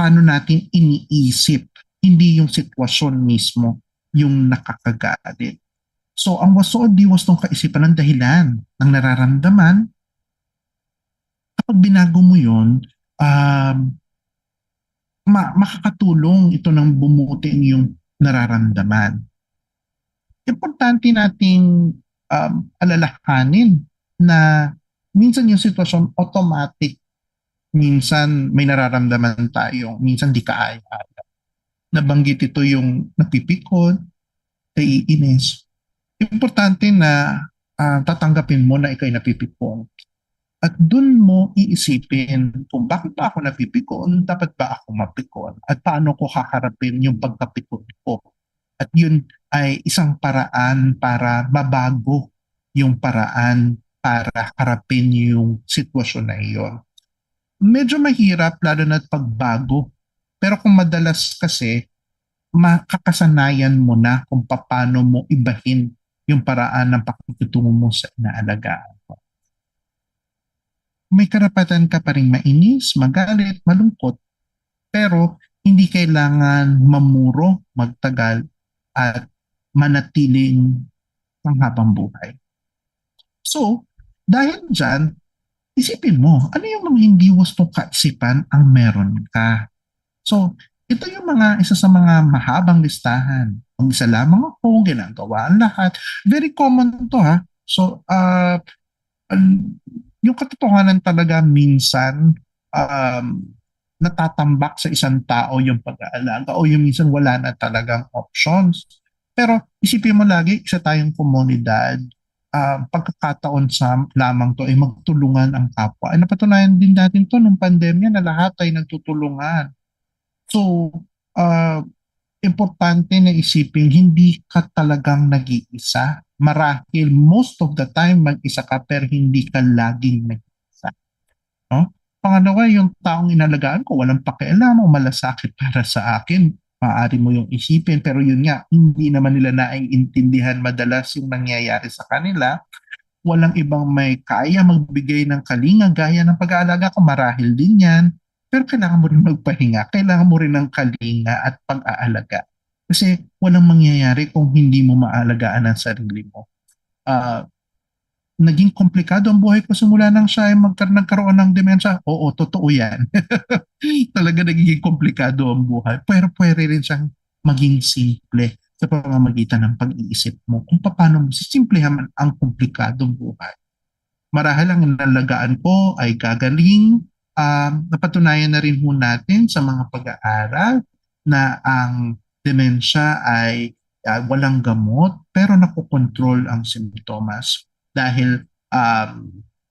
[SPEAKER 4] paano natin iniisip, hindi yung sitwasyon mismo yung nakakagalit. So ang wasod diwas ng kaisipan ng dahilan ng nararamdaman. Kapag binago mo yun, makakatulong ito ng bumuti yung nararamdaman. Importante nating alalahanin na minsan yung sitwasyon automatic, minsan may nararamdaman tayo, minsan di kaaya. Nabanggit ito yung napipikon, naiinis. Importante na tatanggapin mo na ikaw'y napipikon. At dun mo iisipin kung bakit ba ako napipikon, dapat ba ako mapikon, at paano ko haharapin yung pagkapikon ko. At yun ay isang paraan para mabago yung paraan para harapin yung sitwasyon na iyon. Medyo mahirap lalo na pagbago, pero kung madalas kasi, makakasanayan mo na kung paano mo ibahin yung paraan ng pakikitungo mo sa inaalagaan mo. May karapatan ka pa rin mainis, magalit, malungkot, pero hindi kailangan mamuro, magtagal, at manatiling panghabang buhay. So, dahil dyan, isipin mo, ano yung mga hindi wastong kaisipan ang meron ka? So, ito yung isa sa mga mahabang listahan. Kung isa lamang ako, ginagawa ang lahat. Very common to ha. So, yung katotohanan talaga minsan natatambak sa isang tao yung pag-aalaga o yung minsan wala na talagang options. Pero isipin mo lagi, isa tayong komunidad, pagkakataon lamang to ay magtulungan ang kapwa. Ay napatunayan din natin to nung pandemya na lahat ay nagtutulungan. So, importante na isipin, hindi ka talagang nag-iisa. Marahil most of the time mag-isa ka pero hindi ka laging nag-iisa. No? Pangalawa, yung taong inalagaan ko, walang pakialam o malasakit para sa akin. Maaari mo yung isipin pero yun nga, hindi naman nila naiintindihan madalas yung nangyayari sa kanila. Walang ibang may kaya magbigay ng kalinga gaya ng pag-aalaga ko, marahil din yan. Pero kailangan mo rin magpahinga, kailangan mo rin ng kalinga at pag-aalaga. Kasi walang mangyayari kung hindi mo maalagaan ang sarili mo. Naging komplikado ang buhay ko simula nang siya ay nagkaroon ng demensya. Oo, totoo yan. Talaga nagiging komplikado ang buhay. Pero pwede rin siyang maging simple sa pamamagitan ng pag-iisip mo kung paano mo sisimplehan ang komplikadong buhay. Marahil ang nalagaan ko ay gagaling. Napatunayan na rin ho natin sa mga pag-aaral na ang demensya ay walang gamot pero nakokontrol ang simptomas dahil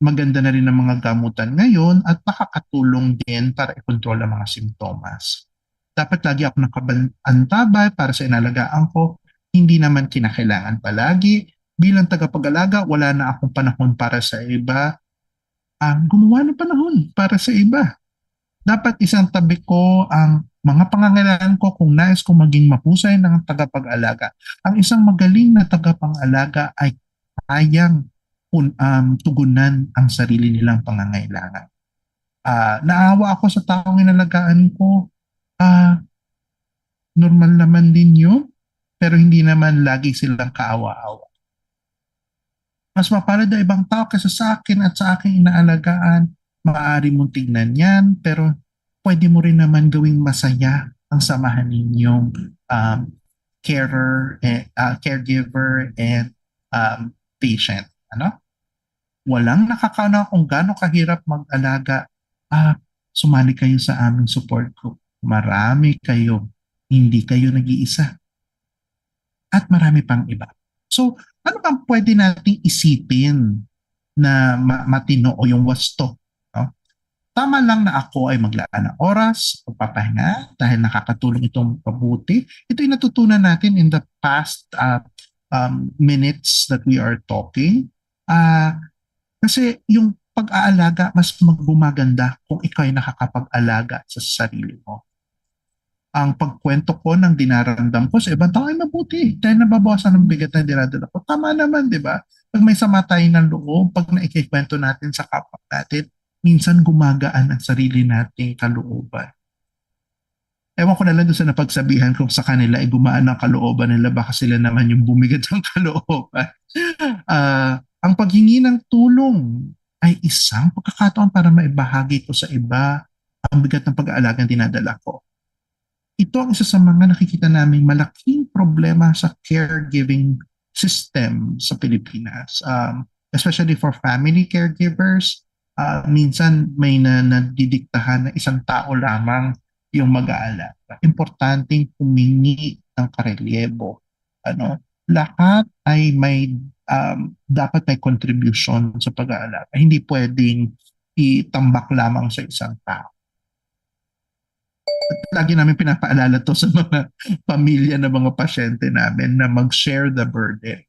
[SPEAKER 4] maganda na rin ang mga gamutan ngayon at nakakatulong din para i-control ang mga simptomas. Dapat lagi ako nakaantabay para sa inalagaan ko, hindi naman kinakailangan palagi. Bilang tagapag-alaga, wala na akong panahon para sa iba. Gumawa ng panahon para sa iba. Dapat isang tabi ko ang mga pangangailangan ko kung nais kong maging mahusay ng tagapag-alaga. Ang isang magaling na tagapag-alaga ay kayang tugunan ang sarili nilang pangangailangan. Naawa ako sa taong inalagaan ko. Normal naman din yun, pero hindi naman lagi silang kaawa-awa. Mas mapalad na ibang tao kaysa sa akin at sa aking inaalagaan. Maaari mong tignan yan, pero pwede mo rin naman gawing masaya ang samahan ninyong caregiver and patient. Walang nakakana kung gaano kahirap mag-alaga. Sumali kayo sa aming support group. Marami kayo. Hindi kayo nag-iisa. At marami pang iba. So, ano bang pwede nating isipin na matino o yung wasto? No? Tama lang na ako ay maglaan ng oras, pagpapahinga, dahil nakakatulong itong pabuti. Ito yung natutunan natin in the past minutes that we are talking. Kasi yung pag-aalaga, mas magbumaganda kung ikaw ay nakakapag-alaga sa sarili mo. Ang pagkwento ko ng dinaramdam ko sa ibang tao ay mabuti dahil nababawasan ng bigat na dinadala ko. Tama naman, di ba? Pag may sama tayo ng loob, pag naikikwento natin sa kapwa natin, minsan gumagaan ang sarili nating kalooban. Ewan ko na lang doon sa napagsabihan kung sa kanila ay gumaan ang kalooban nila, baka sila naman yung bumigat ng kalooban. Ang paghingi ng tulong ay isang pagkakataon para maibahagi ko sa iba ang bigat ng pag-aalaga na dinadala ko. Ito ang isa sa mga nakikita naming malaking problema sa caregiving system sa Pilipinas. Especially for family caregivers, minsan may nadidiktahan na isang tao lamang yung mag-aalaga. Importanteng humingi ng karelyebo. Lahat ay may dapat may contribution sa pag-aalaga. Hindi pwedeng itambak lamang sa isang tao. At lagi namin pinapaalala to sa mga pamilya ng mga pasyente namin na mag-share the burden.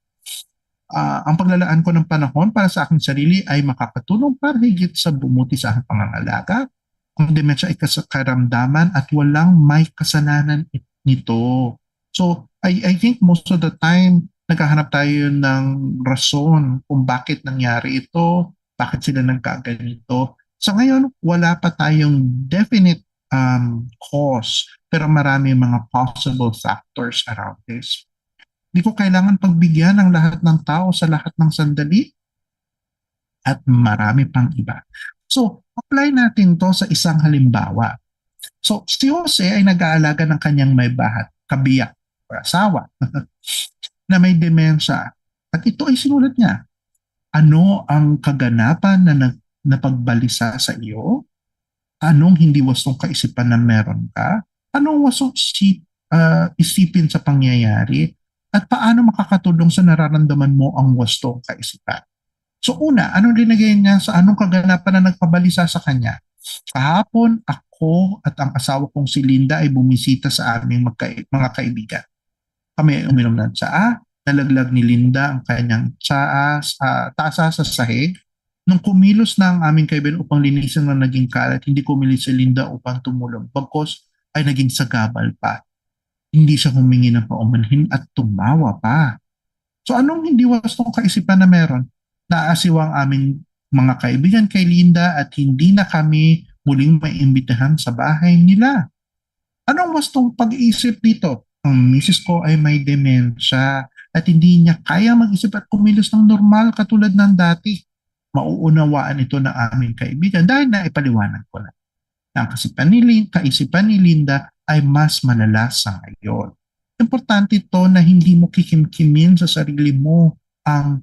[SPEAKER 4] Ang paglalaan ko ng panahon para sa aking sarili ay makakatulong para higit sa bumuti sa aking pangangalaga. Ang demensya ay karamdaman at walang may kasalanan nito. So, I think most of the time, naghahanap tayo ng rason kung bakit nangyari ito, bakit sila nagkaganito. So ngayon, wala pa tayong definite cause, pero marami mga possible factors around this. Di ko kailangan pagbigyan ng lahat ng tao sa lahat ng sandali at marami pang iba. So, apply natin to sa isang halimbawa. So, si Jose ay nag-aalaga ng kanyang may kabiyak o asawa na may demensya. At ito ay sinulat niya. Ano ang kaganapan na napagbalisa sa iyo? Anong hindi wastong kaisipan na meron ka? Anong wastong isipin sa pangyayari? At paano makakatulong sa nararamdaman mo ang wastong kaisipan? So una, anong linagay niya sa anong kaganapan na nagpabalisa sa kanya? Kahapon, ako at ang asawa kong si Linda ay bumisita sa aming mga kaibigan. Kami uminom ng tsaa, nalaglag ni Linda ang kanyang tasa sa sahig. Nung kumilos na ang aming kaibigan upang linisin na naging kalat, hindi kumilos si Linda upang tumulong. Bagkos ay naging sagabal pa. Hindi siya humingi ng paumanhin at tumawa pa. So anong hindi wastong kaisipan na meron? Naasiwang aming mga kaibigan kay Linda at hindi na kami muling maimbitahan sa bahay nila. Anong wastong pag-iisip dito? Ang misis ko ay may demensya at hindi niya kaya mag-isip at kumilos ng normal katulad ng dati. Mauunawaan ito ng aming kaibigan dahil naipaliwanag ko na. Ang kaisipan ni Linda ay mas malala sa ngayon. Importante ito na hindi mo kikimkimin sa sarili mo ang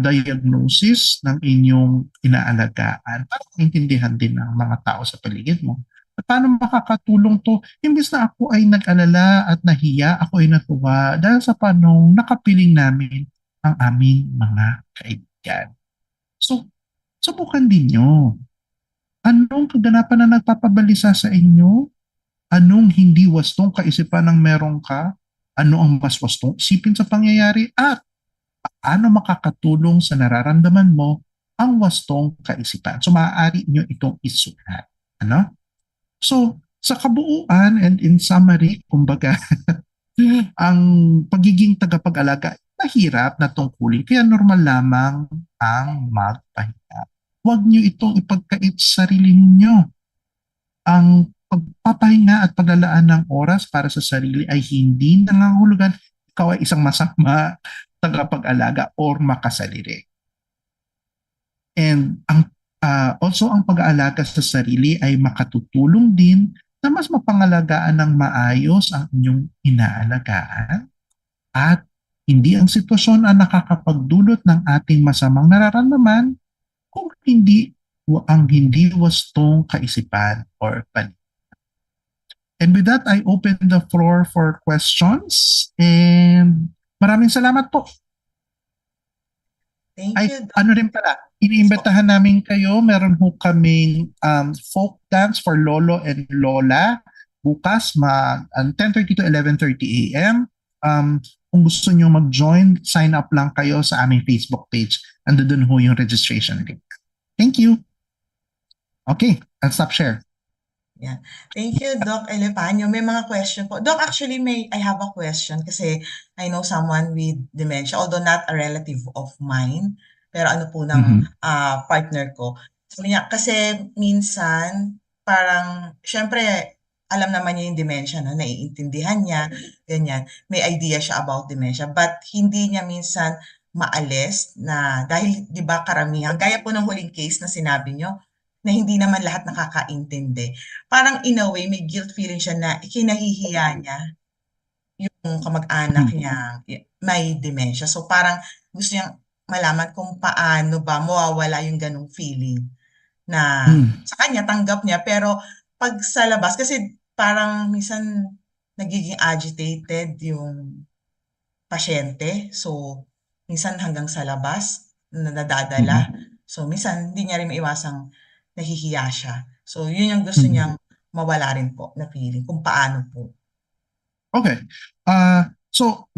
[SPEAKER 4] diagnosis ng inyong inaalagaan para maintindihan din ng mga tao sa paligid mo. At paano makakatulong to? Imbis na ako ay nag-alala at nahiya, ako ay natuwa dahil sa panong nakapiling namin ang aming mga kaibigan. So, subukan din nyo. Anong kaganapan na nagpapabalisa sa inyo? Anong hindi wastong kaisipan ng meron ka? Ano ang mas wastong isipin sa pangyayari? At paano makakatulong sa nararamdaman mo ang wastong kaisipan? So, maaari nyo itong isulat. So, sa kabuuan and in summary, kumbaga, ang pagiging tagapag-alaga, mahirap na tungkulin. Kaya normal lamang ang magpahinga. Huwag nyo itong ipagkait sa sarili ninyo. Ang pagpapahinga at paglalaan ng oras para sa sarili ay hindi nangangahulugan ikaw ay isang masama tagapag-alaga or makasaliri. And also ang pag-aalaga sa sarili ay makatutulong din na mas mapangalagaan ng maayos ang inyong inaalagaan at hindi ang sitwasyon ang nakakapagdulot ng ating masamang nararamdaman kung hindi ang hindi wastong kaisipan or paningin. And with that, I open the floor for questions and maraming salamat po.
[SPEAKER 2] Thank
[SPEAKER 4] Ay,
[SPEAKER 2] you.
[SPEAKER 4] ano rin pala, iniimbitahan namin kayo, meron ho kaming folk dance for Lolo and Lola bukas 10:30 to 11:30 a.m. Kung gusto nyo mag-join, sign up lang kayo sa aming Facebook page. Ando dun ho yung registration link. Thank you. Okay, I'll stop share.
[SPEAKER 2] Yeah. Thank you, Doc Elepanyo. May mga question po. Doc, actually, I have a question kasi I know someone with dementia, although not a relative of mine, pero ano po ng partner ko. Sabi niya, kasi minsan, parang, syempre, alam naman niya yung dementia, no? Naiintindihan niya, ganyan. May idea siya about dementia. But hindi niya minsan maalis na dahil 'di ba karamihan, gaya po ng huling case na sinabi niyo, na hindi naman lahat nakakaintindi. Parang in a way, may guilt feeling siya na ikinahihiya niya yung kamag-anak niya may dementia. So parang gusto niyang malaman kung paano ba mawawala yung ganong feeling na sa kanya tanggap niya pero pag sa labas kasi parang minsan nagiging agitated yung pasyente. So minsan hanggang sa labas na nadadala. So minsan hindi niya rin maiwasang nahihiya siya. So yun yung gusto niyang mawala rin po na feeling kung paano po.
[SPEAKER 4] Okay. So,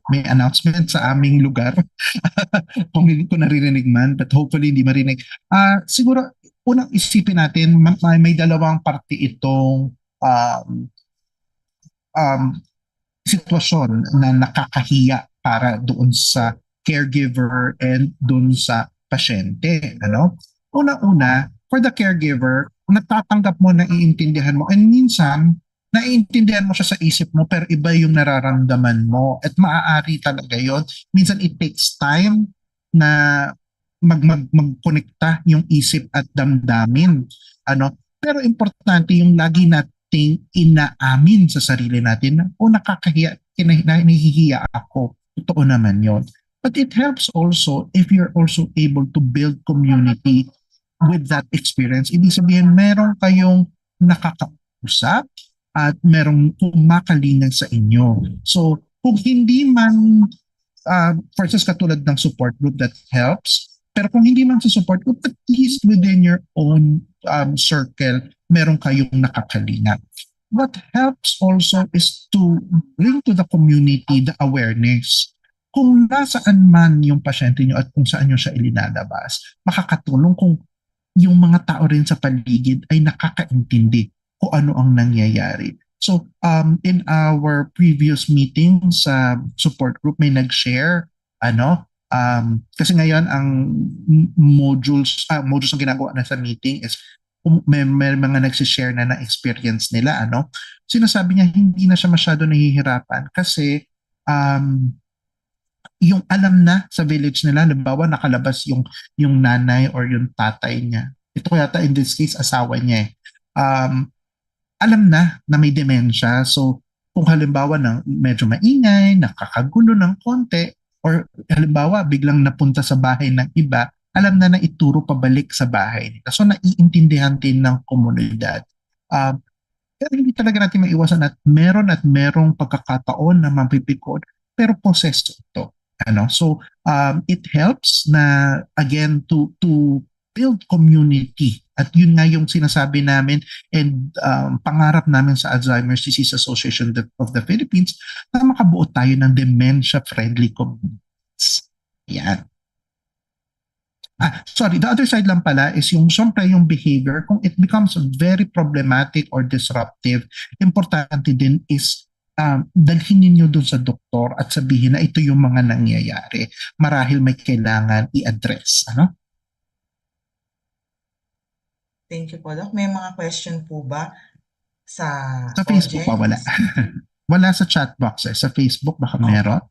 [SPEAKER 4] may announcement sa aming lugar. Kung hindi ko naririnig man, but hopefully hindi marinig. Siguro, unang isipin natin, may dalawang parte itong sitwasyon na nakakahiya para doon sa caregiver and doon sa pasyente. Ano? Una-una, for the caregiver, natatanggap mo, naiintindihan mo, and minsan, naiintindihan mo siya sa isip mo pero iba yung nararamdaman mo at maaari talaga yon. Minsan it takes time na magkonekta yung isip at damdamin. Ano? Pero importante yung lagi nating inaamin sa sarili natin na nakakahiya, nahihiya ako. Totoo naman yon. But it helps also if you're also able to build community with that experience. Ibig sabihin, meron kayong nakakausap at merong kumakalingan sa inyo. So, kung hindi man, for instance, katulad ng support group that helps, pero kung hindi man sa support group, at least within your own circle, meron kayong nakakalingan. What helps also is to bring to the community the awareness. Kung nasaan man yung pasyente nyo at kung saan nyo siya ilinalabas, makakatulong kung yung mga tao rin sa paligid ay nakakaintindi kung ano ang nangyayari. So, in our previous meeting sa support group, may nag-share, kasi ngayon ang modules na ginagawa na sa meeting is may mga nagsishare na experience nila, sinasabi niya hindi na siya masyado nahihirapan kasi yung alam na sa village nila, halimbawa nakalabas yung nanay or yung tatay niya. Ito yata in this case, asawa niya alam na may dementia. So kung halimbawa na medyo maingay, nakakagulo ng konti, or halimbawa biglang napunta sa bahay ng iba, alam na ituro pabalik sa bahay nila. So naiintindihan din ng komunidad. Pero hindi talaga natin maiwasan at merong pagkakataon na mapipikon, pero proseso ito. So it helps na again to build community at yun nga yung sinasabi namin and pangarap namin sa Alzheimer's Disease Association of the Philippines na makabuo tayo ng dementia-friendly communities. Yan. The other side lang pala is yung syempre yung behavior, kung it becomes very problematic or disruptive, importante din is dalhin ninyo dun sa doktor at sabihin na ito yung mga nangyayari. Marahil may kailangan i-address.
[SPEAKER 2] Thank you po, Doc. May mga question po ba sa
[SPEAKER 4] Facebook pa wala. Wala sa chat box Sa Facebook baka meron.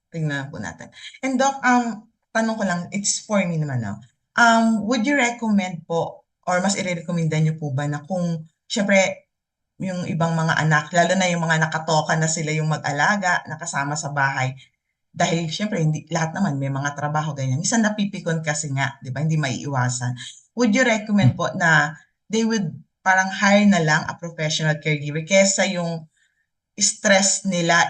[SPEAKER 2] Tingnan po natin. And Doc, tanong ko lang, it's for me naman now. Would you recommend po or mas i-recommenda niyo po ba na kung syempre yung ibang mga anak, lalo na yung mga nakatoka na sila yung mag-alaga, nakasama sa bahay, dahil syempre hindi lahat naman may mga trabaho ganyan. Minsan napipikon kasi nga, 'di ba? Hindi maiiwasan. Would you recommend po na they would parang hire na lang a professional caregiver kaysa yung stress nila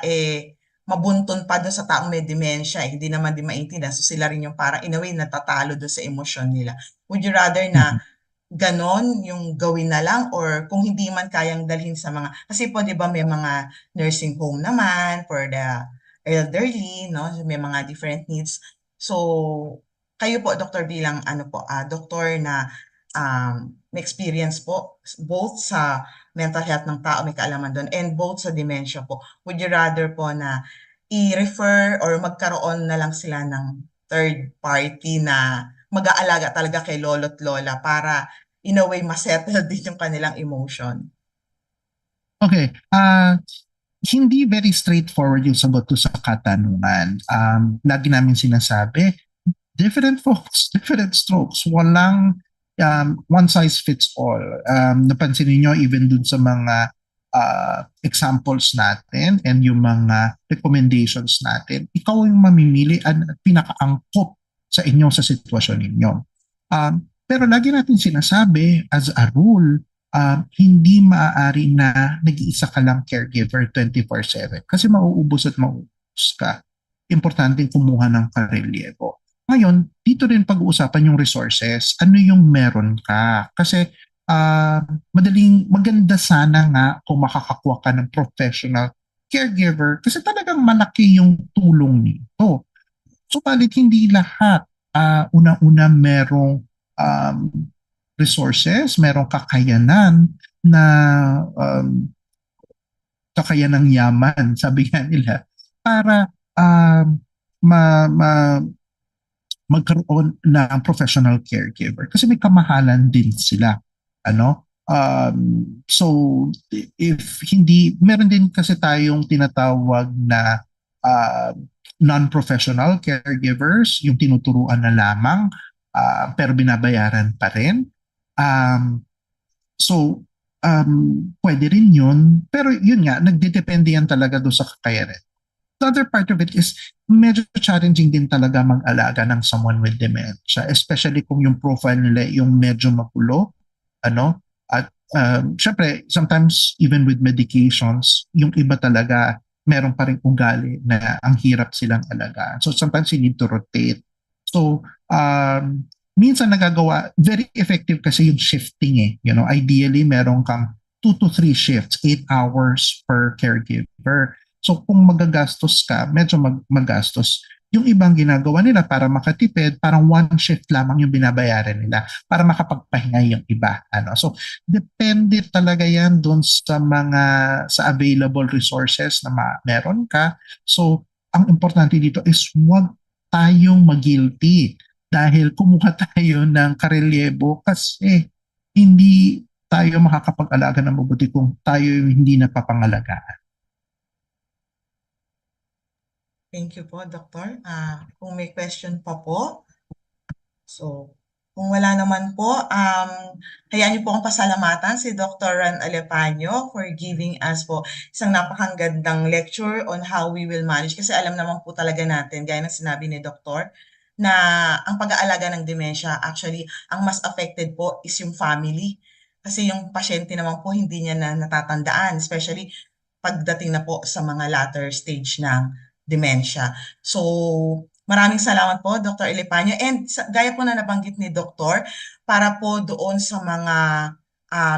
[SPEAKER 2] mabuntun pa doon sa taong may dementia, hindi naman din maintindihan. So sila rin yung parang in a way natatalo doon sa emosyon nila. Would you rather na ganon yung gawin na lang or kung hindi man kayang dalhin sa mga, kasi po 'di ba may mga nursing home naman for the elderly, may mga different needs. So kayo po, Dr. bilang doktor na may experience po both sa mental health ng tao, may kaalaman doon, and both sa dementia po, would you rather po na i-refer or magkaroon na lang sila ng third party na mag-aalaga talaga kay lolo't lola para in a way masettle din yung kanilang emotion.
[SPEAKER 4] Okay. Hindi very straightforward yung sagot to sa katanungan. Lagi namin sinasabi, different folks, different strokes. Walang one size fits all. Napansin niyo even dun sa mga examples natin and yung mga recommendations natin, ikaw yung mamimili at pinakaangkop sa inyo sa sitwasyon ninyo. Pero lagi natin sinasabi, as a rule, hindi maaari na nag-iisa ka lang caregiver 24/7 kasi mauubos at mauubos ka. Importante kumuha ng karelyebo. Ngayon, dito rin pag-uusapan yung resources. Ano yung meron ka? Kasi maganda sana nga kung makakakuha ka ng professional caregiver kasi talagang malaki yung tulong nito. Subalit hindi lahat. Una-una merong resources, merong kakayanan na kakayanang yaman, sabi nga nila, para magkaroon ng professional caregiver kasi may kamahalan din sila. So if hindi, meron din kasi tayong tinatawag na non-professional caregivers, yung tinuturuan na lamang pero binabayaran pa rin. Pwede rin yun. Pero yun nga, nagdidepende yan talaga doon sa kakayanan. The other part of it is medyo challenging din talaga mag-alaga ng someone with dementia, especially kung yung profile nila yung medyo magulo. At syempre, sometimes even with medications, yung iba talaga meron pa rin ugali na ang hirap silang alagaan. So sometimes you need to rotate. So, minsan nagagawa, very effective kasi yung shifting Ideally, meron kang 2 to 3 shifts, 8 hours per caregiver. So kung magagastos ka, medyo magastos. Yung ibang ginagawa nila para makatipid, parang 1 shift lamang yung binabayaran nila para makapagpahinga yung iba. So depende talaga yan dun sa available resources na meron ka. So ang importante dito is huwag tayong mag-guilty dahil kumuha tayo ng karelyebo kasi hindi tayo makakapag-alaga ng mabuti kung tayo hindi napapangalagaan.
[SPEAKER 2] Thank you po, Doktor. Kung may question pa po, so kung wala naman po, hayaan niyo po akong pasalamatan si Dr. Ron Alepanyo for giving us po isang napakagandang lecture on how we will manage. Kasi alam naman po talaga natin, gaya ng sinabi ni Doktor, na ang pag-aalaga ng dementia, actually, ang mas affected po is yung family. Kasi yung pasyente naman po hindi niya na natatandaan, especially pagdating na po sa mga latter stage ng dementia. So, maraming salamat po, Dr. Alepanyo. And gaya po na nabanggit ni Doktor, para po doon sa mga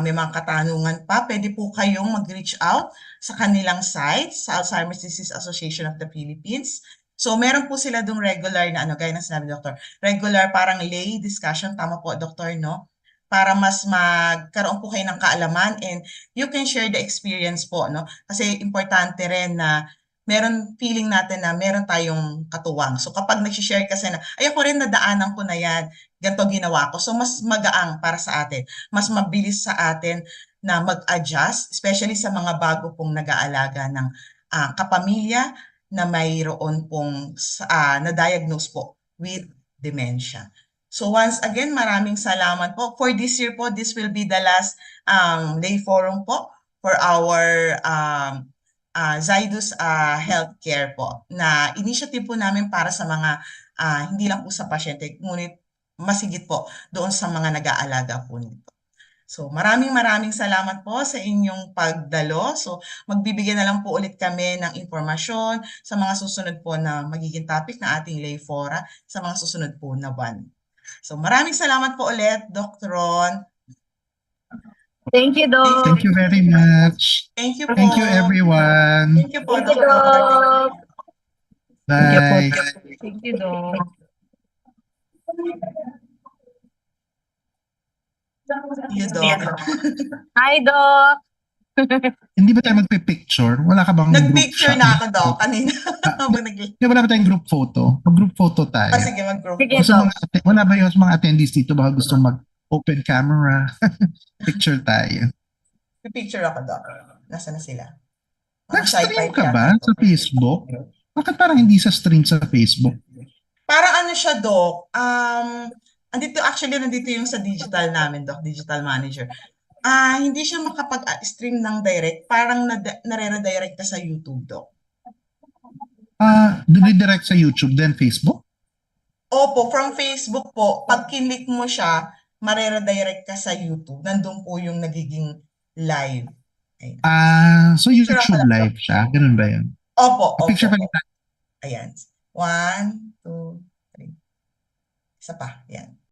[SPEAKER 2] may mga katanungan pa, pwede po kayong mag-reach out sa kanilang site, sa Alzheimer's Disease Association of the Philippines. So, meron po sila doon regular na gaya ng sinabi, Doktor, regular parang lay discussion, tama po, Doktor, no? Para mas magkaroon po kayo ng kaalaman and you can share the experience po, no? Kasi importante rin na meron feeling natin na meron tayong katuwang. So kapag nag-share kasi na, ay ako rin nadaanan ko na yan, ganito ginawa ko. So mas magaang para sa atin. Mas mabilis sa atin na mag-adjust, especially sa mga bago pong nag-aalaga ng kapamilya na mayroon pong na-diagnose po with dementia. So once again, maraming salamat po. For this year po, this will be the last lay forum po for our Zydus Healthcare po, na initiative po namin para sa mga hindi lang po sa pasyente, ngunit masigit po doon sa mga nag-aalaga po nito. So maraming salamat po sa inyong pagdalo. So magbibigay na lang po ulit kami ng impormasyon sa mga susunod po na magiging topic na ating lay fora sa mga susunod po na buwan. So maraming salamat po ulit, Dr. Ron.
[SPEAKER 11] Thank you, Doc.
[SPEAKER 4] Thank you very much.
[SPEAKER 2] Thank you po.
[SPEAKER 4] Thank you, everyone.
[SPEAKER 2] Thank you po,
[SPEAKER 11] Thank you,
[SPEAKER 2] Dr. Ron.
[SPEAKER 11] Doc.
[SPEAKER 4] Bye.
[SPEAKER 3] Thank you, Doc.
[SPEAKER 2] You, Doc.
[SPEAKER 11] Hi, Doc.
[SPEAKER 4] Hindi ba tayo magpipicture? Wala ka bang
[SPEAKER 2] Nag-picture
[SPEAKER 4] group
[SPEAKER 2] na
[SPEAKER 4] shot?
[SPEAKER 2] ako, Doc, kanina.
[SPEAKER 4] Wala ba tayong group photo? Mag-group photo tayo.
[SPEAKER 2] Sige, mag-group.
[SPEAKER 11] Sige,
[SPEAKER 4] Gusto
[SPEAKER 11] Doc.
[SPEAKER 4] wala ba yung mga attendees dito baka gusto open camera. Picture tayo.
[SPEAKER 2] Picture ako, Doc. Nasaan na sila? Mga
[SPEAKER 4] Nag-stream
[SPEAKER 2] sci-fi
[SPEAKER 4] ka ba
[SPEAKER 2] yata
[SPEAKER 4] sa
[SPEAKER 2] ito.
[SPEAKER 4] Facebook? Bakit parang hindi sa stream sa Facebook?
[SPEAKER 2] Parang ano siya, Doc? Nandito yung sa digital namin, Doc, digital manager. Hindi siya makapag-stream ng direct. Parang nare-redirect ka sa YouTube, Doc.
[SPEAKER 4] Direct sa YouTube, then Facebook?
[SPEAKER 2] Opo, from Facebook po, pag kinlik mo siya, mare-redirect ka sa YouTube. Nandun po yung nagiging live. Ayun.
[SPEAKER 4] So
[SPEAKER 2] Picture ako
[SPEAKER 4] YouTube
[SPEAKER 2] lang,
[SPEAKER 4] live siya? Ganun ba yun?
[SPEAKER 2] Opo,
[SPEAKER 4] Picture pa
[SPEAKER 2] opo.
[SPEAKER 4] rin tayo.
[SPEAKER 2] Ayan. 1, 2, 3. Isa pa. Yan.